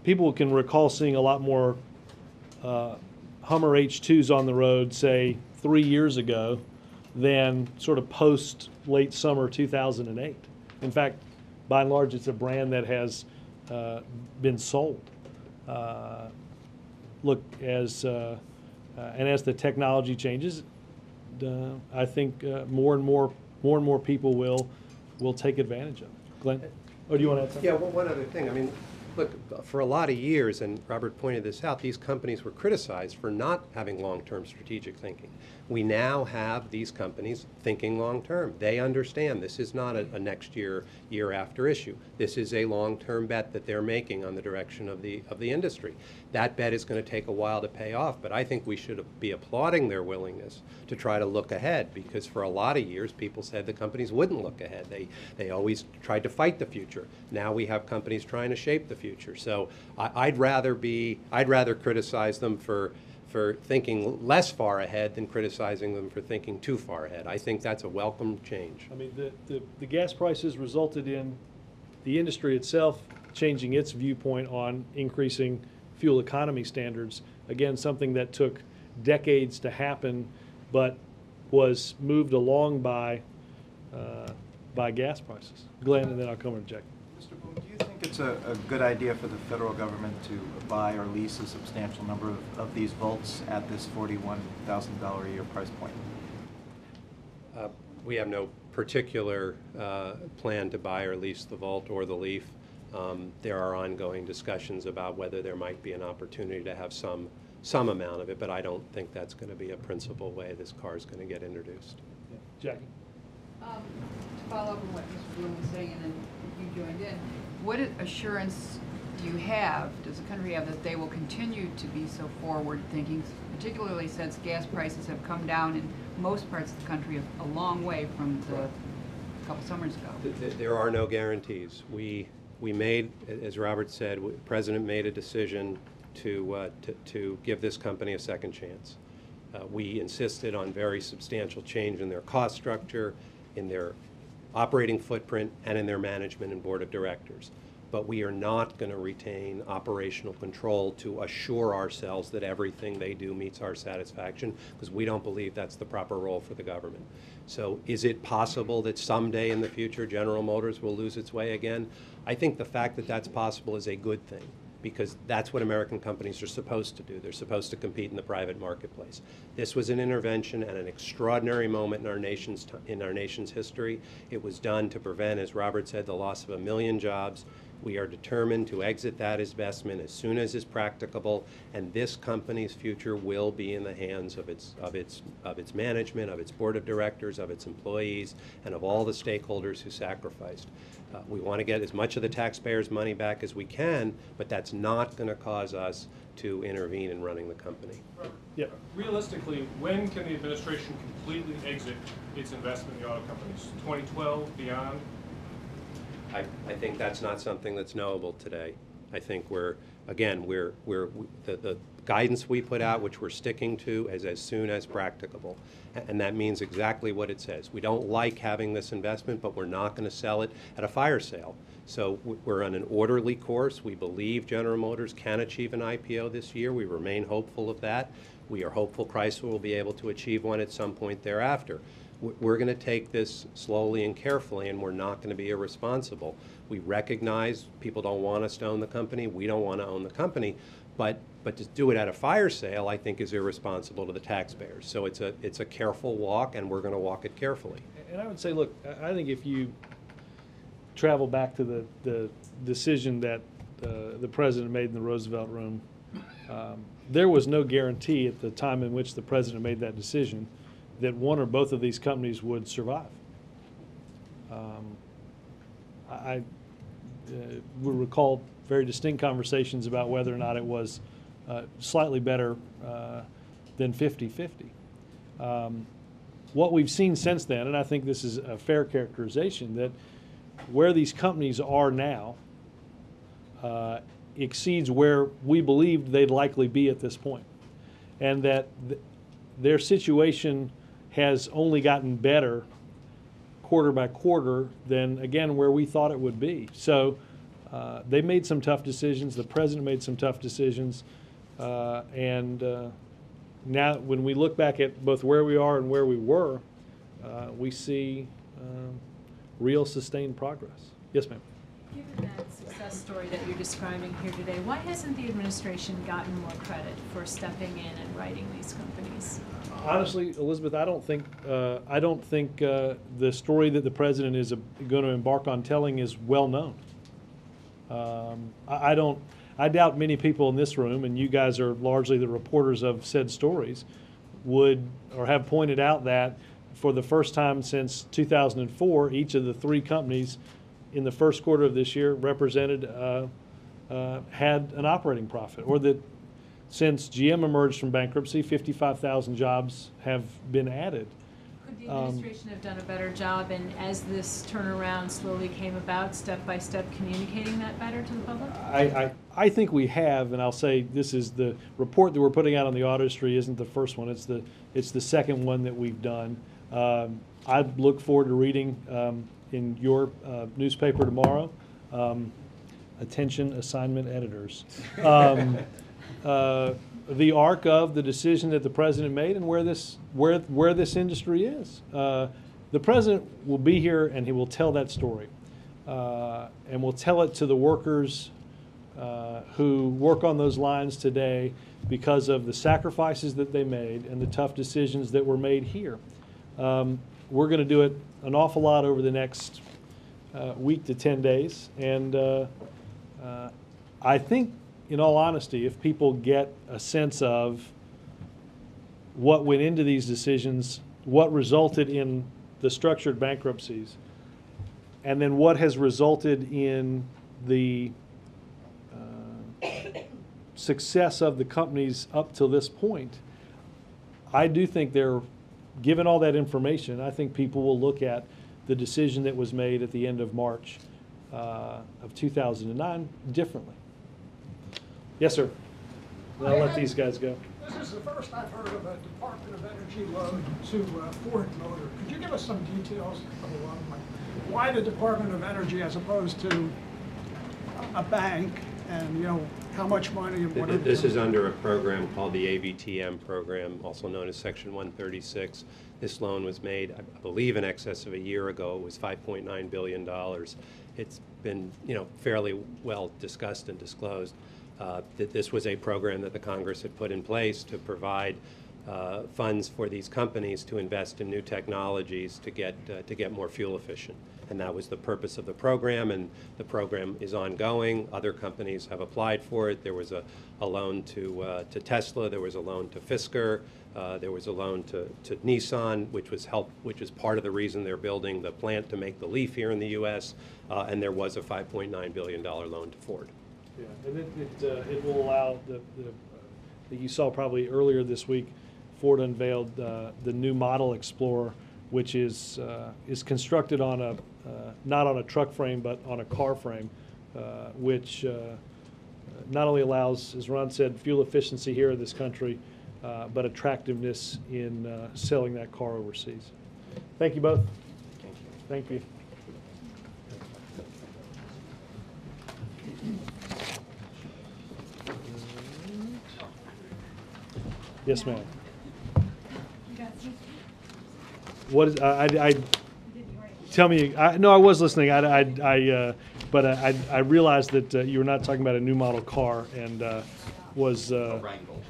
people can recall seeing a lot more Hummer H2s on the road, say, 3 years ago than sort of post late summer 2008. In fact, by and large, it's a brand that has been sold. Look, as the technology changes, I think more and more people will take advantage of it. Glenn, do you want to add something? Yeah, well, one other thing. I mean, look, for a lot of years, and Robert pointed this out, these companies were criticized for not having long-term strategic thinking. We now have these companies thinking long-term. They understand this is not a next year after issue. This is a long-term bet that they're making on the direction of the industry. That bet is going to take a while to pay off, but I think we should be applauding their willingness to try to look ahead, because for a lot of years, people said the companies wouldn't look ahead. They always tried to fight the future. Now we have companies trying to shape the future. So I'd rather criticize them for thinking less far ahead than criticizing them for thinking too far ahead. I think that's a welcome change. I mean, the gas prices resulted in the industry itself changing its viewpoint on increasing fuel economy standards. Again, something that took decades to happen, but was moved along by gas prices. Glenn, and then I'll come and Jack. Mr. Boone, do you think it's a good idea for the federal government to buy or lease a substantial number of these Volts at this $41,000 a year price point? We have no particular plan to buy or lease the Volt or the Leaf. There are ongoing discussions about whether there might be an opportunity to have some amount of it, but I don't think that's going to be a principal way this car is going to get introduced. Yeah. Jackie? To follow up on what Mr. Bloom was saying, and then you joined in, what assurance do you have, does the country have, that they will continue to be so forward-thinking, particularly since gas prices have come down in most parts of the country a long way from a couple summers ago? There are no guarantees. We made, as Robert said, the President made a decision to give this company a second chance. We insisted on very substantial change in their cost structure, in their operating footprint and in their management and board of directors. But we are not going to retain operational control to assure ourselves that everything they do meets our satisfaction, because we don't believe that's the proper role for the government. So is it possible that someday in the future General Motors will lose its way again? I think the fact that that's possible is a good thing, because that's what American companies are supposed to do. They're supposed to compete in the private marketplace. This was an intervention at an extraordinary moment in our nation's history. It was done to prevent, as Robert said, the loss of 1 million jobs. We are determined to exit that investment as soon as is practicable, and this company's future will be in the hands of its management, of its board of directors, of its employees, and of all the stakeholders who sacrificed. We want to get as much of the taxpayers' money back as we can, but that's not going to cause us to intervene in running the company. Yeah. Realistically, when can the administration completely exit its investment in the auto companies? 2012, beyond? I think that's not something that's knowable today. I think the guidance we put out, which we're sticking to, is as soon as practicable. And that means exactly what it says. We don't like having this investment, but we're not going to sell it at a fire sale. So we're on an orderly course. We believe General Motors can achieve an IPO this year. We remain hopeful of that. We are hopeful Chrysler will be able to achieve one at some point thereafter. We're going to take this slowly and carefully, and we're not going to be irresponsible. We recognize people don't want us to own the company. We don't want to own the company. But to do it at a fire sale, I think, is irresponsible to the taxpayers. So it's a careful walk, and we're going to walk it carefully. And I would say, look, I think if you travel back to the decision that the president made in the Roosevelt Room, there was no guarantee at the time in which the president made that decision that one or both of these companies would survive. I would recall very distinct conversations about whether or not it was slightly better than 50-50. What we've seen since then, and I think this is a fair characterization, that where these companies are now exceeds where we believed they'd likely be at this point, and that their situation has only gotten better quarter by quarter than, again, where we thought it would be. So they made some tough decisions. The president made some tough decisions. And now when we look back at both where we are and where we were, we see real sustained progress. Yes, ma'am. Given that success story that you're describing here today, why hasn't the administration gotten more credit for stepping in and righting these companies? Honestly, Elizabeth, I don't think the story that the president is going to embark on telling is well known. I doubt many people in this room, and you guys are largely the reporters of said stories, would or have pointed out that for the first time since 2004, each of the three companies in the first quarter of this year represented had an operating profit, or that since GM emerged from bankruptcy, 55,000 jobs have been added. Could the administration have done a better job, and as this turnaround slowly came about, step by step communicating that better to the public? I think we have, and I'll say this is the report that we're putting out on the auto industry isn't the first one. It's the second one that we've done. I look forward to reading in your newspaper tomorrow. Attention assignment editors. The arc of the decision that the president made and where this industry is. The president will be here and he will tell that story, and will tell it to the workers who work on those lines today because of the sacrifices that they made and the tough decisions that were made here. We're going to do it an awful lot over the next week to 10 days, and I think, in all honesty, if people get a sense of what went into these decisions, what resulted in the structured bankruptcies, and then what has resulted in the success of the companies up till this point, I do think given all that information, I think people will look at the decision that was made at the end of March of 2009 differently. Yes, sir. I'll let these guys go. This is the first I've heard of a Department of Energy loan to Ford Motor. Could you give us some details of the loan? Like why the Department of Energy as opposed to a bank, and you know how much money and what? This is under a program called the ABTM program, also known as Section 136. This loan was made, I believe, in excess of a year ago. It was $5.9 billion. It's been, fairly well discussed and disclosed that this was a program that the Congress had put in place to provide funds for these companies to invest in new technologies to get more fuel efficient. And that was the purpose of the program, and the program is ongoing. Other companies have applied for it. There was a loan to Tesla. There was a loan to Fisker. There was a loan to Nissan, which is part of the reason they're building the plant to make the Leaf here in the U.S. And there was a $5.9 billion loan to Ford. Yeah, and it will allow you saw probably earlier this week, Ford unveiled the new Model Explorer, which is constructed on not on a truck frame but on a car frame, which not only allows, as Ron said, fuel efficiency here in this country, but attractiveness in selling that car overseas. Thank you both. Thank you. Yes, ma'am. What is I tell me? No, I was listening. But I realized that you were not talking about a new model car, and was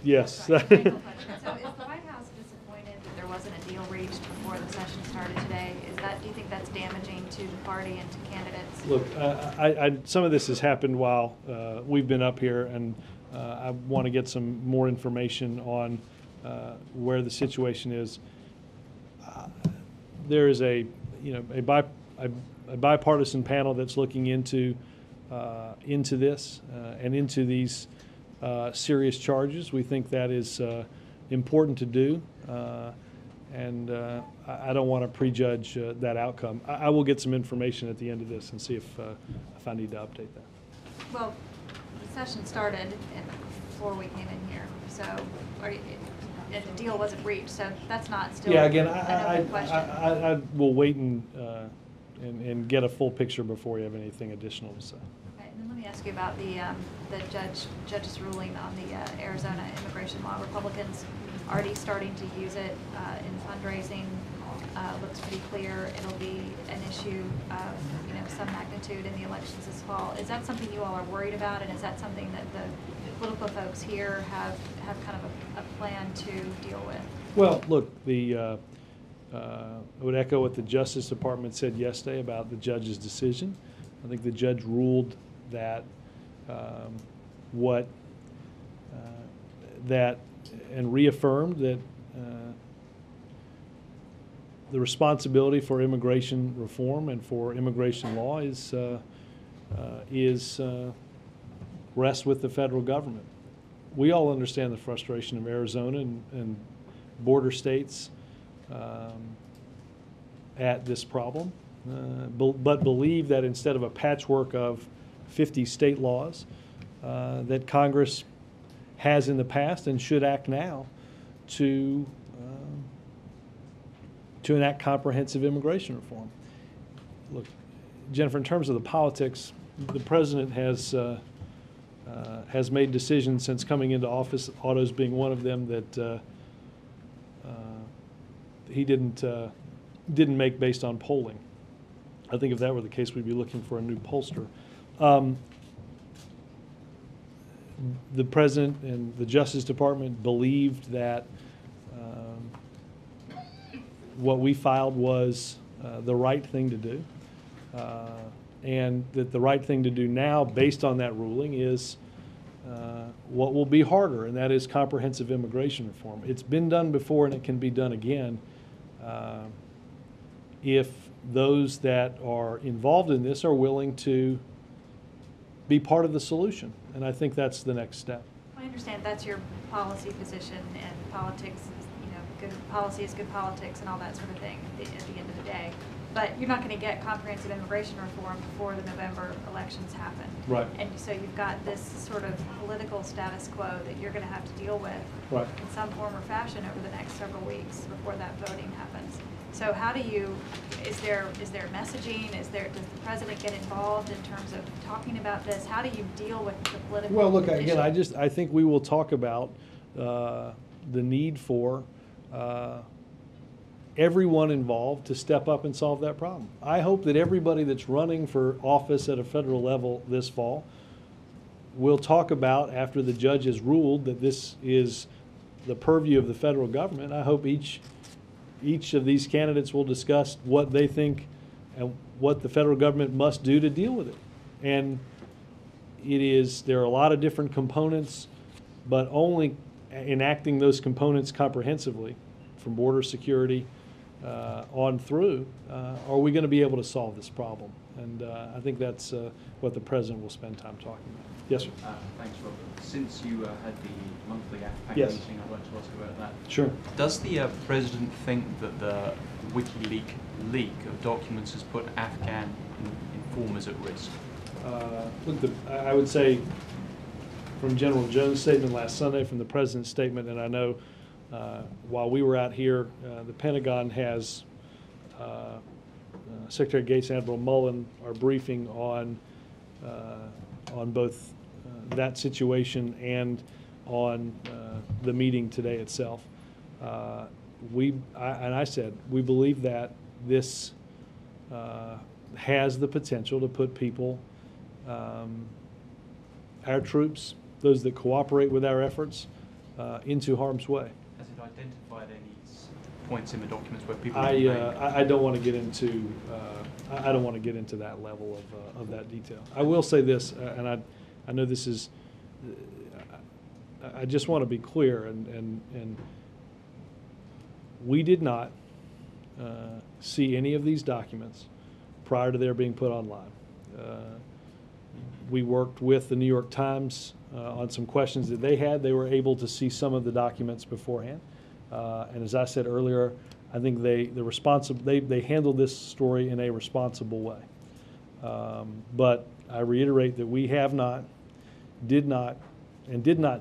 yes. So is the White House disappointed that there wasn't a deal reached before the session started today? Do you think that's damaging to the party and to candidates? Look, some of this has happened while we've been up here, and I want to get some more information on where the situation is. There is a bipartisan panel that's looking into this and into these serious charges. We think that is important to do, and I don't want to prejudge that outcome. I will get some information at the end of this and see if I need to update that. Well, the session started before we came in here, so and the deal wasn't reached, so that's not still an open question. I will wait and get a full picture before we have anything additional to say. Okay, and then let me ask you about the judge's ruling on the Arizona immigration law. Republicans already starting to use it in fundraising. Looks pretty clear it'll be an issue of some magnitude in the elections this fall. Is that something you all are worried about, and is that something that the political folks here have kind of a plan to deal with? Well, look, I would echo what the Justice Department said yesterday about the judge's decision. I think the judge ruled that and reaffirmed that the responsibility for immigration reform and for immigration law rests with the federal government. We all understand the frustration of Arizona and border states at this problem, but believe that instead of a patchwork of 50 state laws, that Congress has in the past and should act now to enact comprehensive immigration reform. Look, Jennifer, in terms of the politics, the president has made decisions since coming into office, autos being one of them, that he didn't make based on polling. I think if that were the case, we'd be looking for a new pollster. The president and the Justice Department believed that what we filed was the right thing to do, and that the right thing to do now, based on that ruling, is what will be harder, and that is comprehensive immigration reform. It's been done before, and it can be done again if those that are involved in this are willing to be part of the solution, and I think that's the next step. I understand that's your policy position, and politics, good policy is good politics and all that sort of thing at the end of the day. but you're not going to get comprehensive immigration reform before the November elections happen. Right. And so you've got this sort of political status quo that you're going to have to deal with Right. in some form or fashion over the next several weeks before that voting happens. So how do you, is there messaging, does the president get involved in terms of talking about this? How do you deal with the political Well, look, again, issue? I think we will talk about the need for everyone involved to step up and solve that problem. I hope that everybody that's running for office at a federal level this fall will talk about, after the judge has ruled that this is the purview of the federal government, I hope each of these candidates will discuss what they think and what the federal government must do to deal with it. And there are a lot of different components, but only enacting those components comprehensively, from border security on through, are we going to be able to solve this problem? And I think that's what the president will spend time talking about. Yes, sir. Thanks, Robert. Since you had the monthly AFPAC Yes. meeting, I'd like to ask about that. Sure. Does the president think that the WikiLeaks leak of documents has put Afghan informers at risk? Look, I would say, from General Jones' statement last Sunday, from the president's statement, and I know while we were out here, the Pentagon has Secretary Gates and Admiral Mullen are briefing on both that situation and on the meeting today itself. I said we believe that this has the potential to put people, our troops, those that cooperate with our efforts, into harm's way. Has it identified any points in the documents where people? I don't want to get into I don't want to get into that level of that detail. I will say this, and I know this is. I just want to be clear, and we did not see any of these documents prior to their being put online. We worked with the New York Times on some questions that they had. They were able to see some of the documents beforehand. And as I said earlier, I think they handled this story in a responsible way. But I reiterate that we have not, did not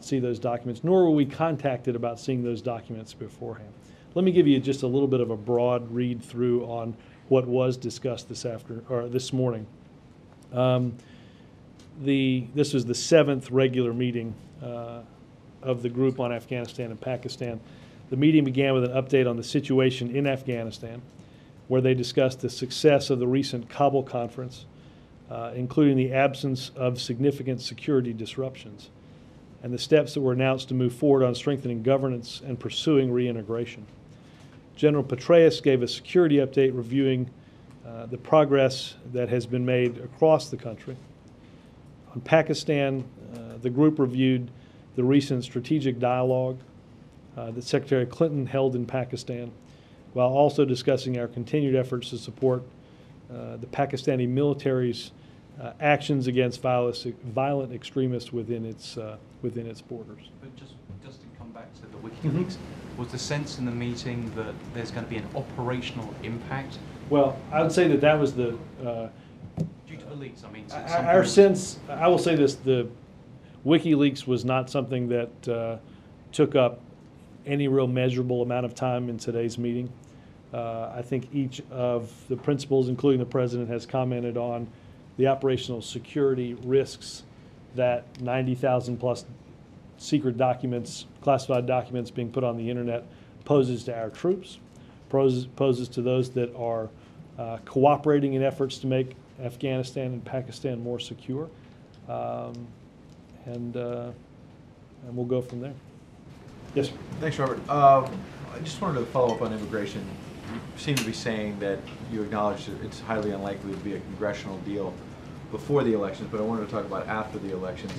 see those documents, nor were we contacted about seeing those documents beforehand. Let me give you just a little bit of a broad read through on what was discussed this morning. This was the 7th regular meeting of the group on Afghanistan and Pakistan. The meeting began with an update on the situation in Afghanistan, where they discussed the success of the recent Kabul conference, including the absence of significant security disruptions, and the steps that were announced to move forward on strengthening governance and pursuing reintegration. General Petraeus gave a security update reviewing the progress that has been made across the country. On Pakistan, the group reviewed the recent strategic dialogue that Secretary Clinton held in Pakistan, while also discussing our continued efforts to support the Pakistani military's actions against violent extremists within its borders. But just to come back to the WikiLeaks, was the sense in the meeting that there's going to be an operational impact? Well, I would say that was the due to the leaks. I mean, our sense. I will say this: the WikiLeaks was not something that took up any real measurable amount of time in today's meeting. I think each of the principals, including the president, has commented on the operational security risks that 90,000 plus secret documents, classified documents being put on the internet poses to our troops, poses to those that are cooperating in efforts to make Afghanistan and Pakistan more secure, and we'll go from there. Yes, sir. Thanks, Robert. I just wanted to follow up on immigration. You seem to be saying that you acknowledge that it's highly unlikely to be a congressional deal before the elections, but I wanted to talk about after the elections.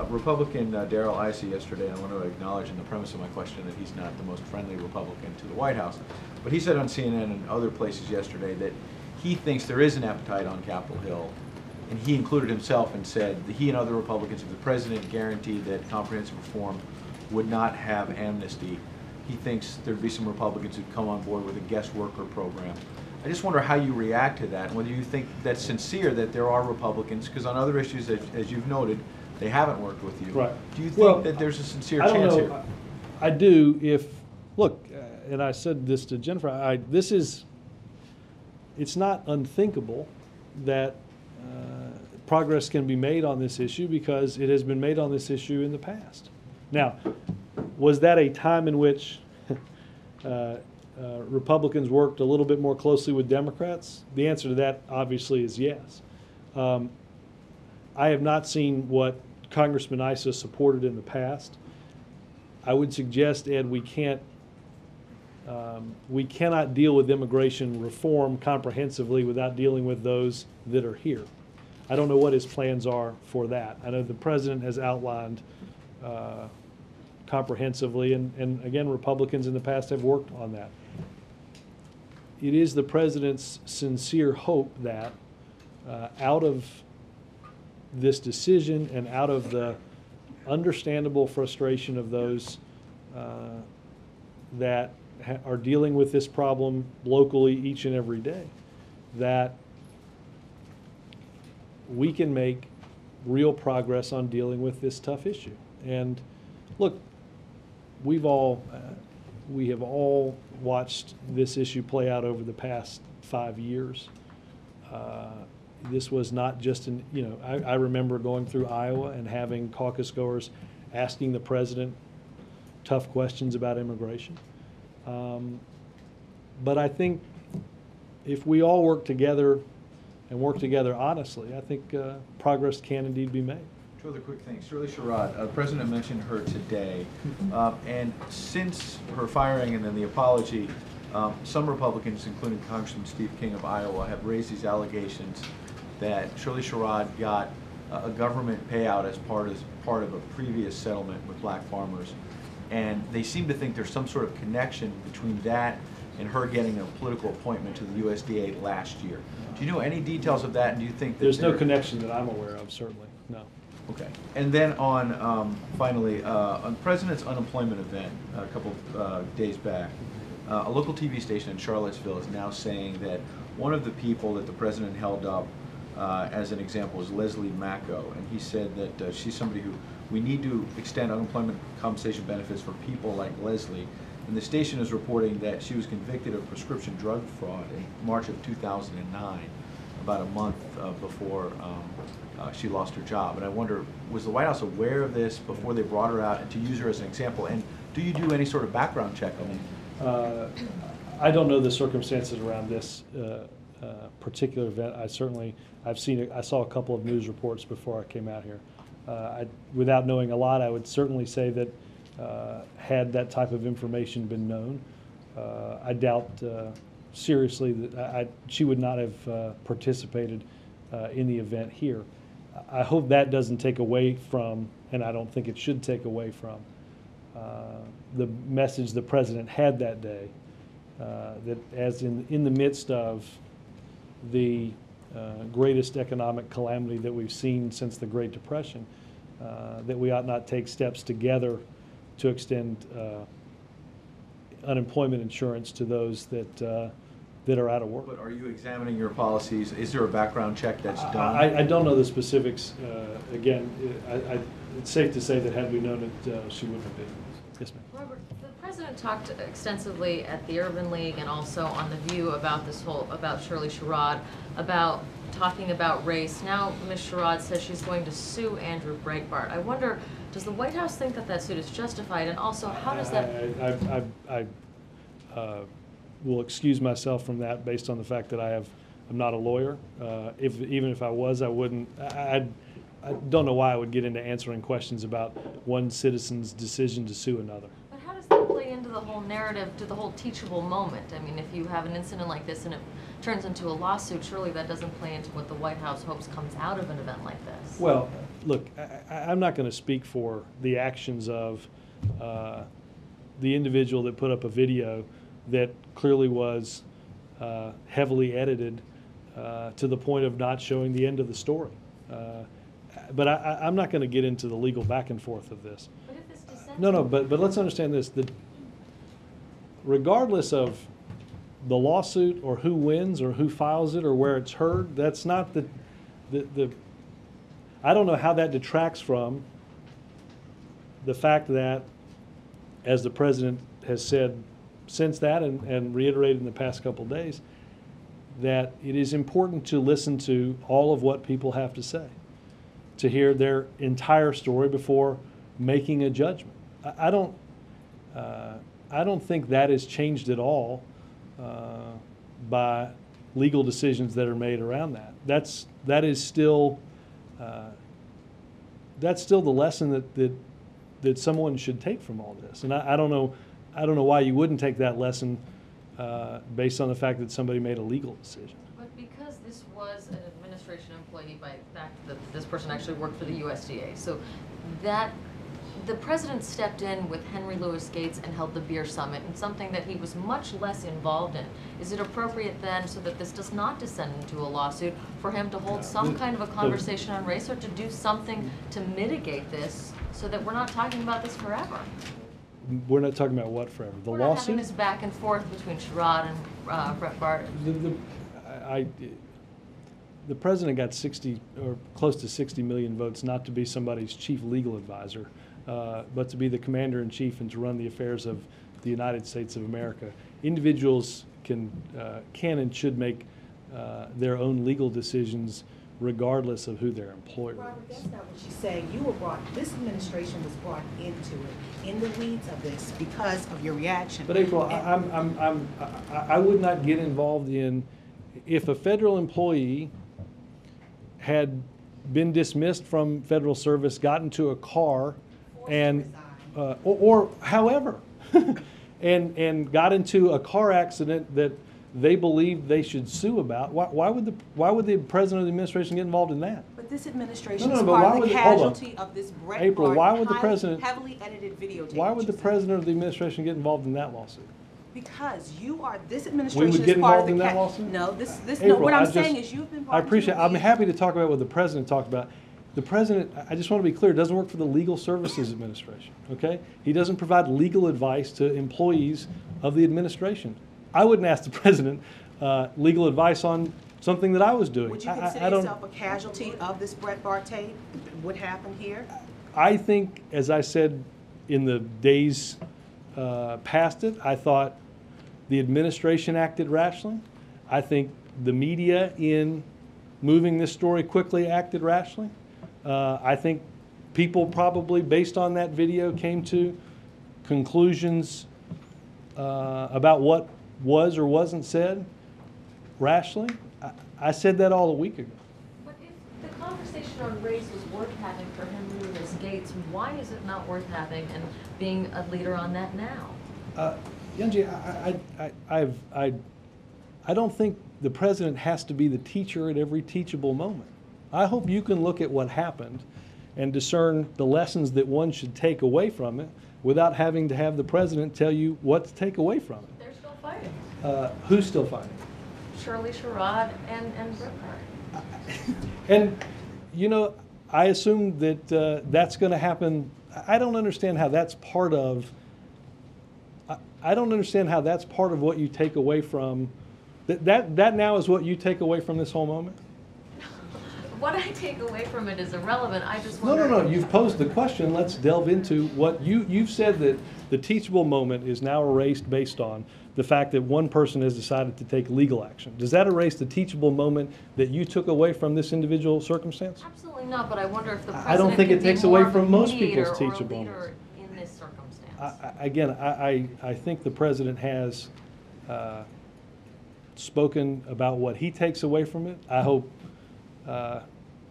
Republican Darrell Icey yesterday, and I want to acknowledge in the premise of my question that he's not the most friendly Republican to the White House, but he said on CNN and other places yesterday that he thinks there is an appetite on Capitol Hill, and he included himself and said that he and other Republicans, if the president guaranteed that comprehensive reform would not have amnesty, he thinks there'd be some Republicans who'd come on board with a guest worker program. I just wonder how you react to that, and whether you think that's sincere that there are Republicans, because on other issues, as you've noted, they haven't worked with you. Right. Do you think that there's a sincere chance here? I do. Look, and I said this to Jennifer, it's not unthinkable that progress can be made on this issue because it has been made on this issue in the past. Now, was that a time in which Republicans worked a little bit more closely with Democrats? The answer to that obviously is yes. I have not seen what Congressman Issa supported in the past. I would suggest, Ed, we cannot deal with immigration reform comprehensively without dealing with those that are here. I don't know what his plans are for that. I know the president has outlined comprehensively, and again, Republicans in the past have worked on that. It is the president's sincere hope that out of this decision and out of the understandable frustration of those that are dealing with this problem locally each and every day, that we can make real progress on dealing with this tough issue. And look, we have all watched this issue play out over the past 5 years. This was not just I remember going through Iowa and having caucus goers asking the president tough questions about immigration. But I think if we all work together and work together honestly, I think progress can indeed be made. Two other quick things. Shirley Sherrod, the president mentioned her today, and since her firing and then the apology, some Republicans, including Congressman Steve King of Iowa, have raised these allegations that Shirley Sherrod got a government payout as part of a previous settlement with black farmers, and they seem to think there's some sort of connection between that and her getting a political appointment to the USDA last year. Do you know any details of that, and do you think that there's no connection that I'm aware of? Certainly, no. Okay. And then on, finally, on the President's unemployment event a couple days back, a local TV station in Charlottesville is now saying that one of the people that the President held up as an example is Leslie Macco, and he said that she's somebody who we need to extend unemployment compensation benefits for people like Leslie. And the station is reporting that she was convicted of prescription drug fraud in March of 2009, about a month before she lost her job. And I wonder, was the White House aware of this before they brought her out, and to use her as an example? And do you do any sort of background check on it? I don't know the circumstances around this particular event. I saw a couple of news reports before I came out here. Without knowing a lot, I would certainly say that had that type of information been known, I doubt seriously that she would not have participated in the event here. I hope that doesn't take away from, and I don't think it should take away from, the message the President had that day, that as in the midst of the greatest economic calamity that we've seen since the Great Depression, that we ought not take steps together to extend unemployment insurance to those that are out of work. But are you examining your policies? Is there a background check that's done? I don't know the specifics. Again, it's safe to say that had we known it, she wouldn't have been. Yes, ma'am. Robert, the president talked extensively at the Urban League and also on The View about about Shirley Sherrod, about talking about race. Now Ms. Sherrod says she's going to sue Andrew Breitbart. I wonder, does the White House think that suit is justified, and also how does that... I will excuse myself from that based on the fact that I'm not a lawyer. Even if I was, I wouldn't. I don't know why I would get into answering questions about one citizen's decision to sue another. But how does that play into the whole narrative, to the whole teachable moment? I mean, if you have an incident like this and it turns into a lawsuit, surely that doesn't play into what the White House hopes comes out of an event like this. Well, look, I'm not going to speak for the actions of the individual that put up a video that clearly was heavily edited to the point of not showing the end of the story. But I'm not going to get into the legal back and forth of this. But if this dissent... No, but let's understand this. That regardless of the lawsuit or who wins or who files it or where it's heard, that's not the I don't know how that detracts from the fact that, as the president has said since that and reiterated in the past couple of days, that it is important to listen to all of what people have to say, to hear their entire story before making a judgment. I don't think that has changed at all by legal decisions that are made around that. That is still that's still the lesson that someone should take from all this. And I don't know why you wouldn't take that lesson based on the fact that somebody made a legal decision. But because this was an administration employee by the fact that this person actually worked for the USDA, so that the president stepped in with Henry Louis Gates and held the beer summit, and something that he was much less involved in. Is it appropriate then, so that this does not descend into a lawsuit, for him to hold some kind of a conversation on race, or to do something to mitigate this, so that we're not talking about this forever? We're not talking about what forever? The We're lawsuit? not having this back and forth between Sherrod and Brett Bart. The president got 60 or close to 60 million votes not to be somebody's chief legal advisor, but to be the commander-in-chief and to run the affairs of the United States of America. Individuals can and should make their own legal decisions regardless of who their employer is. Robert, that's not what she's saying. You were brought, this administration was brought into it, in the weeds of this, because of your reaction. But April, I would not get involved in, if a federal employee had been dismissed from federal service, got into a car, and or however, and got into a car accident that they believe they should sue about, why would the president of the administration get involved in that? But this administration No, is but part why of would the the- hold on. casualty of this Brett April, Bart why would the president- heavily edited videotape. Why would the president of the administration get involved in that lawsuit? Because you are, this We administration would get is part of involved the in that lawsuit? No, this April, no, what I'm I saying just- is you've been I part appreciate, of I'm happy to talk about what the president talked about. The president, I just want to be clear, doesn't work for the Legal Services Administration, okay? He doesn't provide legal advice to employees of the administration. I wouldn't ask the president legal advice on something that I was doing. Would you consider I don't. yourself a casualty of this Brett Bart tape? What happened here? I think, as I said in the days past it, I thought the administration acted rationally. I think the media, in moving this story quickly, acted rationally. I think people probably, based on that video, came to conclusions about what was or wasn't said rationally. I said that all a week ago. But if the conversation on race was worth having for Henry Louis Gates, why is it not worth having and being a leader on that now? Yunji, I don't think the president has to be the teacher at every teachable moment. I hope you can look at what happened and discern the lessons that one should take away from it without having to have the president tell you what to take away from it. They're still fighting. Who's still fighting? Shirley Sherrod and Brett Bart. And, you know, I assume that that's going to happen. I don't understand how that's part of, I don't understand how that's part of what you take away from, that now is what you take away from this whole moment? What I take away from it is irrelevant. I just No, wonder. no, you've posed the question. Let's delve into what you've said, that the teachable moment is now erased based on the fact that one person has decided to take legal action. Does that erase the teachable moment that you took away from this individual circumstance? Absolutely not, but I wonder if the president I don't think can it be takes more away of a from most mediator people's or a teachable leader moments. in this circumstance. Again, I think the president has spoken about what he takes away from it. I hope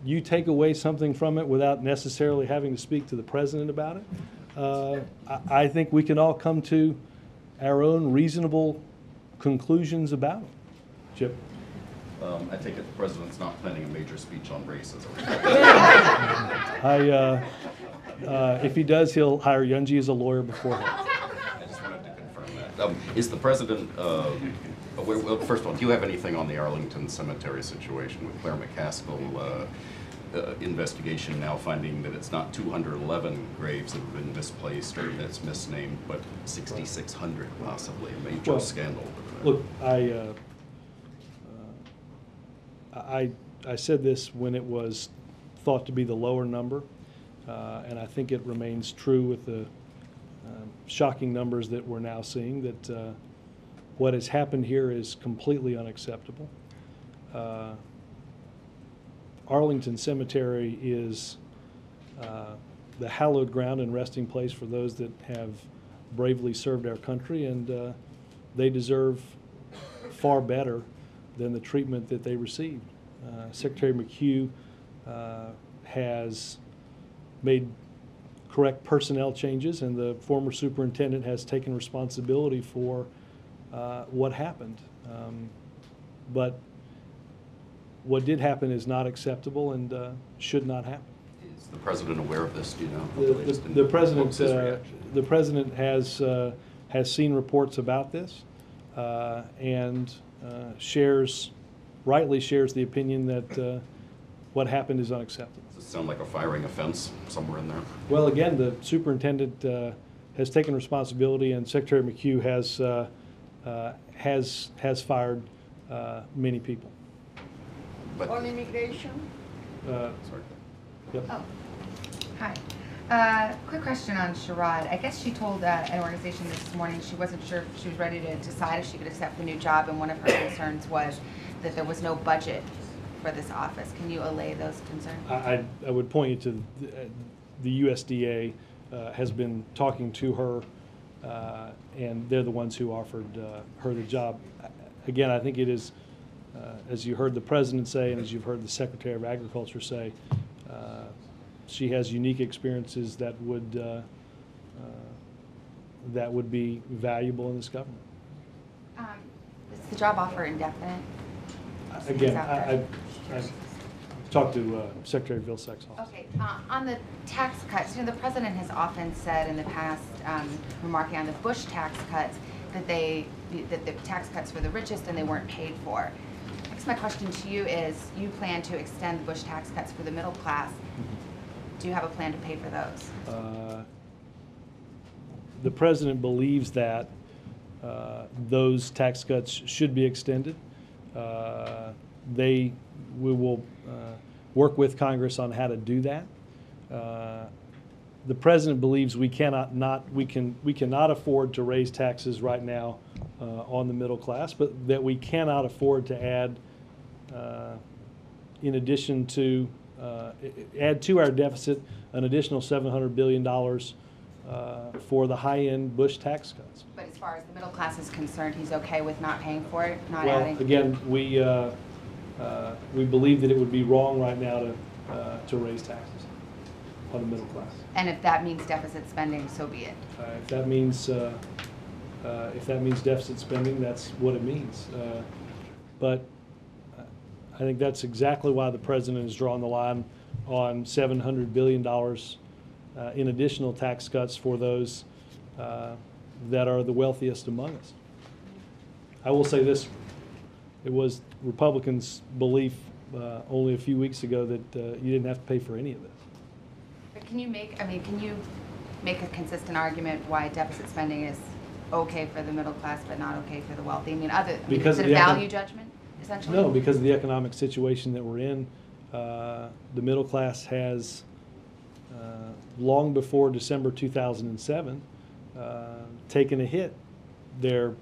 you take away something from it without necessarily having to speak to the president about it. I think we can all come to our own reasonable conclusions about it. Chip? I take it the president's not planning a major speech on race as a if he does, he'll hire Yunji as a lawyer beforehand. I just wanted to confirm that. Is the president aware, well, first of all, do you have anything on the Arlington Cemetery situation with Claire McCaskill investigation now finding that it's not 211 graves that have been misplaced or that's misnamed, but 6,600 possibly, a major scandal? Look, I said this when it was thought to be the lower number, and I think it remains true with the shocking numbers that we're now seeing, that what has happened here is completely unacceptable. Arlington Cemetery is the hallowed ground and resting place for those that have bravely served our country, and they deserve far better than the treatment that they received. Secretary McHugh has made correct personnel changes, and the former superintendent has taken responsibility for what happened. But what did happen is not acceptable and should not happen. Is the president aware of this? Do you know? The president has seen reports about this and rightly shares the opinion that what happened is unacceptable. Does it sound like a firing offense somewhere in there? Well, again, the superintendent has taken responsibility, and Secretary McHugh has fired many people. But on immigration? sorry. Yep. Oh, hi. Quick question on Sherrod. I guess she told an organization this morning she wasn't sure if she was ready to decide if she could accept the new job, and one of her concerns was that there was no budget for this office. Can you allay those concerns? I would point you to the USDA has been talking to her, and they're the ones who offered her the job. Again, I think it is, as you heard the president say and as you've heard the Secretary of Agriculture say, she has unique experiences that would be valuable in this government. Is the job offer indefinite? Again, I talked to Secretary Vilsack's office. Okay, on the tax cuts, you know, the president has often said in the past, remarking on the Bush tax cuts, that the tax cuts were the richest and they weren't paid for. I guess my question to you is, you plan to extend the Bush tax cuts for the middle class. Do you have a plan to pay for those? The president believes that those tax cuts should be extended. We will work with Congress on how to do that. The president believes we cannot afford to raise taxes right now on the middle class, but that we cannot afford to add, in addition to add to our deficit an additional $700 billion for the high-end Bush tax cuts. But as far as the middle class is concerned, he's okay with not paying for it, not Well, adding? again, we believe that it would be wrong right now to raise taxes on the middle class. And if that means deficit spending, so be it. If that means deficit spending, that's what it means. But I think that's exactly why the president has drawn the line on $700 billion in additional tax cuts for those that are the wealthiest among us. I will say this: it was Republicans' belief only a few weeks ago that you didn't have to pay for any of this. But can you make a consistent argument why deficit spending is okay for the middle class but not okay for the wealthy? Is it a value judgment, essentially? No, because of the economic situation that we're in, the middle class has, long before December 2007, taken a hit. Their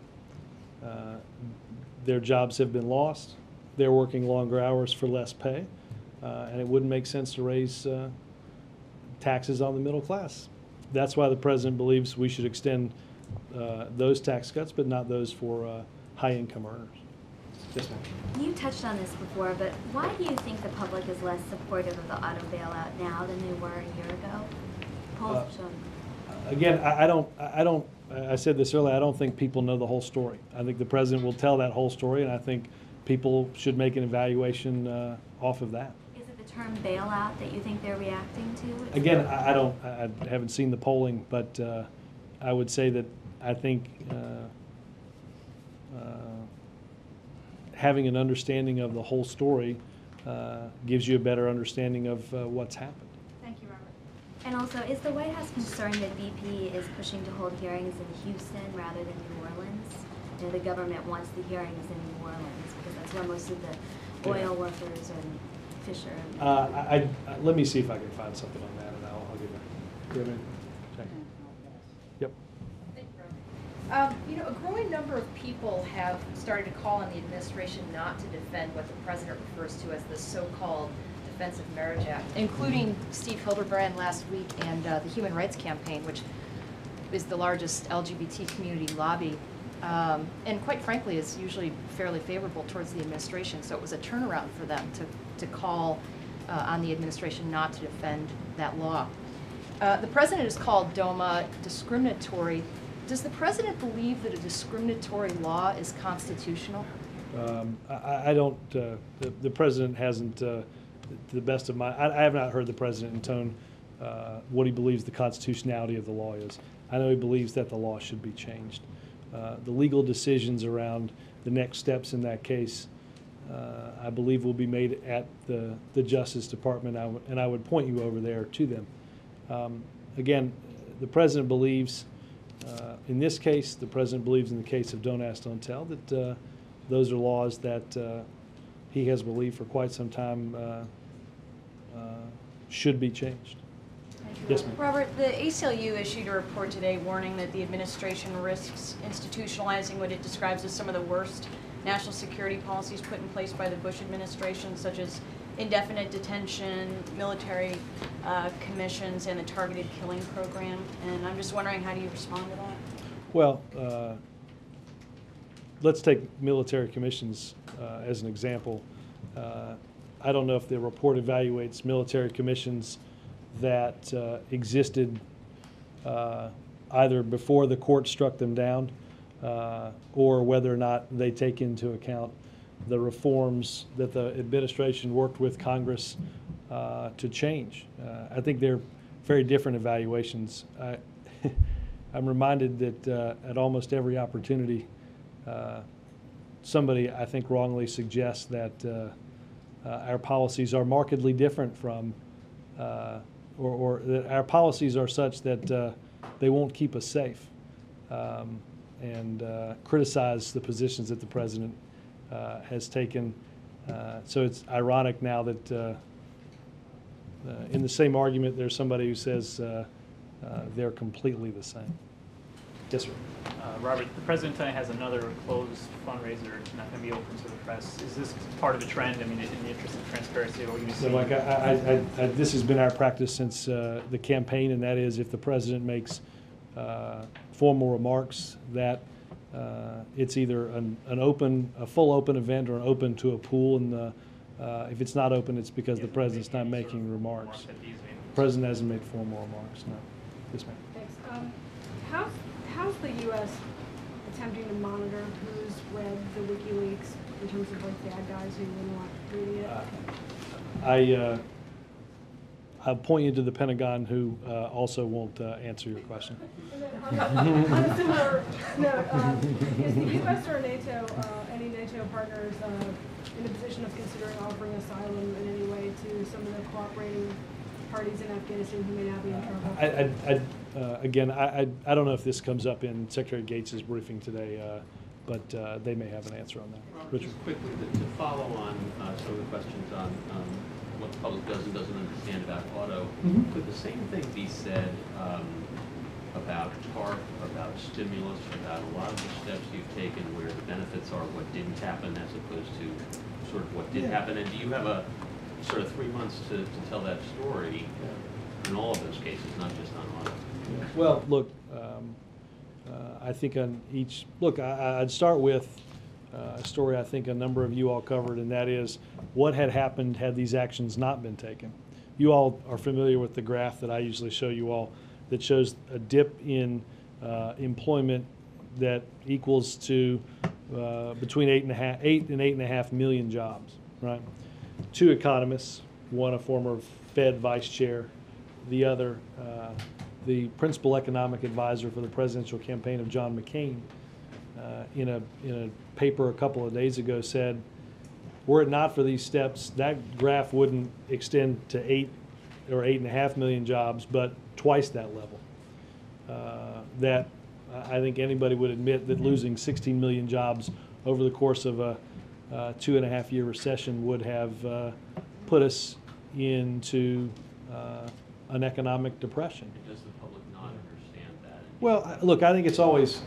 jobs have been lost. They're working longer hours for less pay, and it wouldn't make sense to raise taxes on the middle class. That's why the president believes we should extend those tax cuts, but not those for high-income earners. Yes, ma'am. You touched on this before, but why do you think the public is less supportive of the auto bailout now than they were a year ago? Polls have shown. Again, I said this earlier, I don't think people know the whole story. I think the president will tell that whole story, and I think people should make an evaluation off of that. Is it the term bailout that you think they're reacting to? Again, I haven't seen the polling, but I would say that I think having an understanding of the whole story gives you a better understanding of what's happened. Thank you, Robert. And also, is the White House concerned that VP is pushing to hold hearings in Houston rather than New Orleans? you know, the government wants the hearings in New Orleans, because that's where most of the oil workers and fisher. Let me see if I can find something on that, and I'll give you a minute. Yep. You know, a growing number of people have started to call on the administration not to defend what the president refers to as the so-called Defensive Marriage Act, including Steve Hildebrand last week and the Human Rights Campaign, which is the largest LGBT community lobby, and quite frankly is usually fairly favorable towards the administration. So it was a turnaround for them to call on the administration not to defend that law. The president has called DOMA discriminatory. Does the president believe that a discriminatory law is constitutional? I don't, the president hasn't, to the best of my, I have not heard the president intone what he believes the constitutionality of the law is. I know he believes that the law should be changed. The legal decisions around the next steps in that case, I believe will be made at the Justice Department, and I would point you over there to them. Again, the president believes, in this case, the president believes in the case of Don't Ask, Don't Tell, that those are laws that he has believed for quite some time should be changed. Yes, ma'am. Robert, the ACLU issued a report today warning that the administration risks institutionalizing what it describes as some of the worst national security policies put in place by the Bush administration, such as indefinite detention, military commissions, and the targeted killing program. And I'm just wondering, how do you respond to that? Well, let's take military commissions as an example. I don't know if the report evaluates military commissions that existed either before the court struck them down or whether or not they take into account the reforms that the administration worked with Congress to change. I think they're very different evaluations. I'm reminded that at almost every opportunity, somebody, I think, wrongly suggests that our policies are markedly different from, or that our policies are such that they won't keep us safe, and criticize the positions that the president has taken. So it's ironic now that in the same argument there's somebody who says they're completely the same. Yes, sir. Robert, the president tonight has another closed fundraiser not going to be open to the press. Is this part of the trend? I mean, in the interest of transparency, what are we going to see? So, Mike, this has been our practice since the campaign, and that is if the president makes formal remarks that it's either a full open event or an open to a pool, and if it's not open, it's because the president's not making remarks. The president hasn't made formal remarks, no. Yes, ma'am. Thanks. How's the U.S. attempting to monitor who's read the WikiLeaks in terms of like bad guys who wouldn't want reading it? I'll point you to the Pentagon, who also won't answer your question. On a similar note, is the U.S. or NATO, any NATO partners in a position of considering offering asylum in any way to some of the cooperating parties in Afghanistan who may not be in trouble? Again, I don't know if this comes up in Secretary Gates's briefing today, but they may have an answer on that. Richard? Just quickly, to follow on some of the questions on what the public does and doesn't understand about auto, could the same thing be said about TARP, about stimulus, about a lot of the steps you've taken where the benefits are what didn't happen as opposed to sort of what did happen? And do you have a sort of 3 months to tell that story in all of those cases, not just on auto? Well, look, I think on each, I'd start with a story I think a number of you all covered, and that is what had happened had these actions not been taken. You all are familiar with the graph that I usually show you all that shows a dip in employment that equals to between 8 and 8.5 million jobs, right? Two economists, one a former Fed vice chair, the other the principal economic advisor for the presidential campaign of John McCain, in a paper a couple of days ago said, were it not for these steps, that graph wouldn't extend to 8 or 8.5 million jobs, but twice that level. That I think anybody would admit that losing 16 million jobs over the course of a 2.5-year recession would have put us into an economic depression. Does the public not understand that? Well, look, I think it's always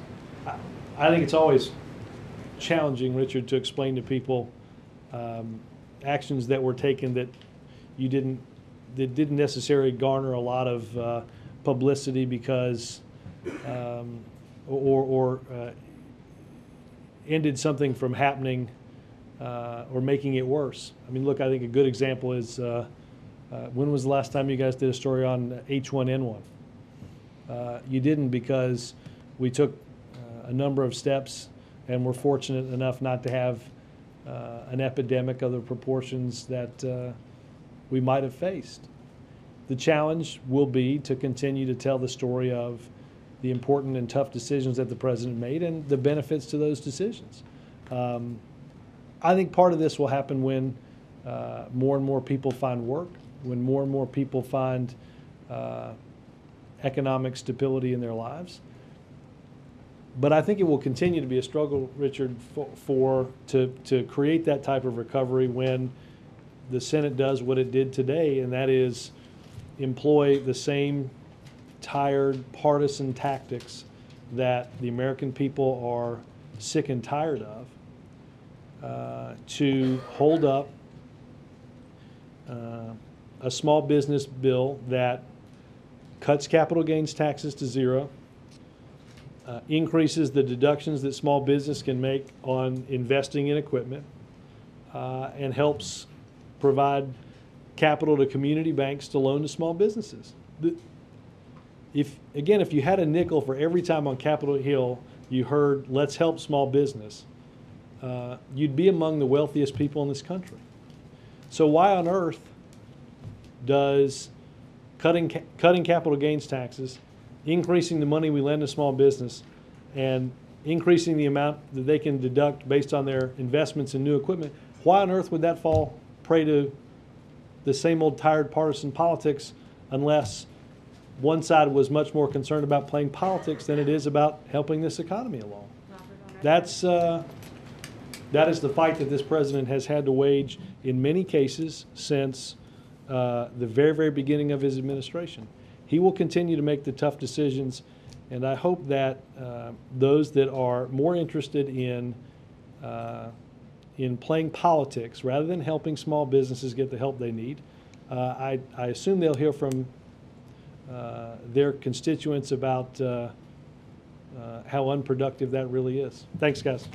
challenging, Richard, to explain to people actions that were taken that didn't necessarily garner a lot of publicity because or ended something from happening or making it worse. I mean, look, I think a good example is when was the last time you guys did a story on H1N1? You didn't, because we took a number of steps and we're fortunate enough not to have an epidemic of the proportions that we might have faced. The challenge will be to continue to tell the story of the important and tough decisions that the president made and the benefits to those decisions. I think part of this will happen when more and more people find work, when more and more people find economic stability in their lives. But I think it will continue to be a struggle, Richard, to create that type of recovery when the Senate does what it did today, and that is employ the same tired partisan tactics that the American people are sick and tired of to hold up a small business bill that cuts capital gains taxes to zero, increases the deductions that small business can make on investing in equipment, and helps provide capital to community banks to loan to small businesses. If you had a nickel for every time on Capitol Hill you heard, "Let's help small business," you'd be among the wealthiest people in this country. So why on earth does cutting capital gains taxes, increasing the money we lend to small business, and increasing the amount that they can deduct based on their investments in new equipment, why on earth would that fall prey to the same old tired partisan politics, unless one side was much more concerned about playing politics than it is about helping this economy along? That is the fight that this president has had to wage in many cases since the very, very beginning of his administration. He will continue to make the tough decisions, and I hope that those that are more interested in playing politics rather than helping small businesses get the help they need, I assume they'll hear from their constituents about how unproductive that really is. Thanks, guys.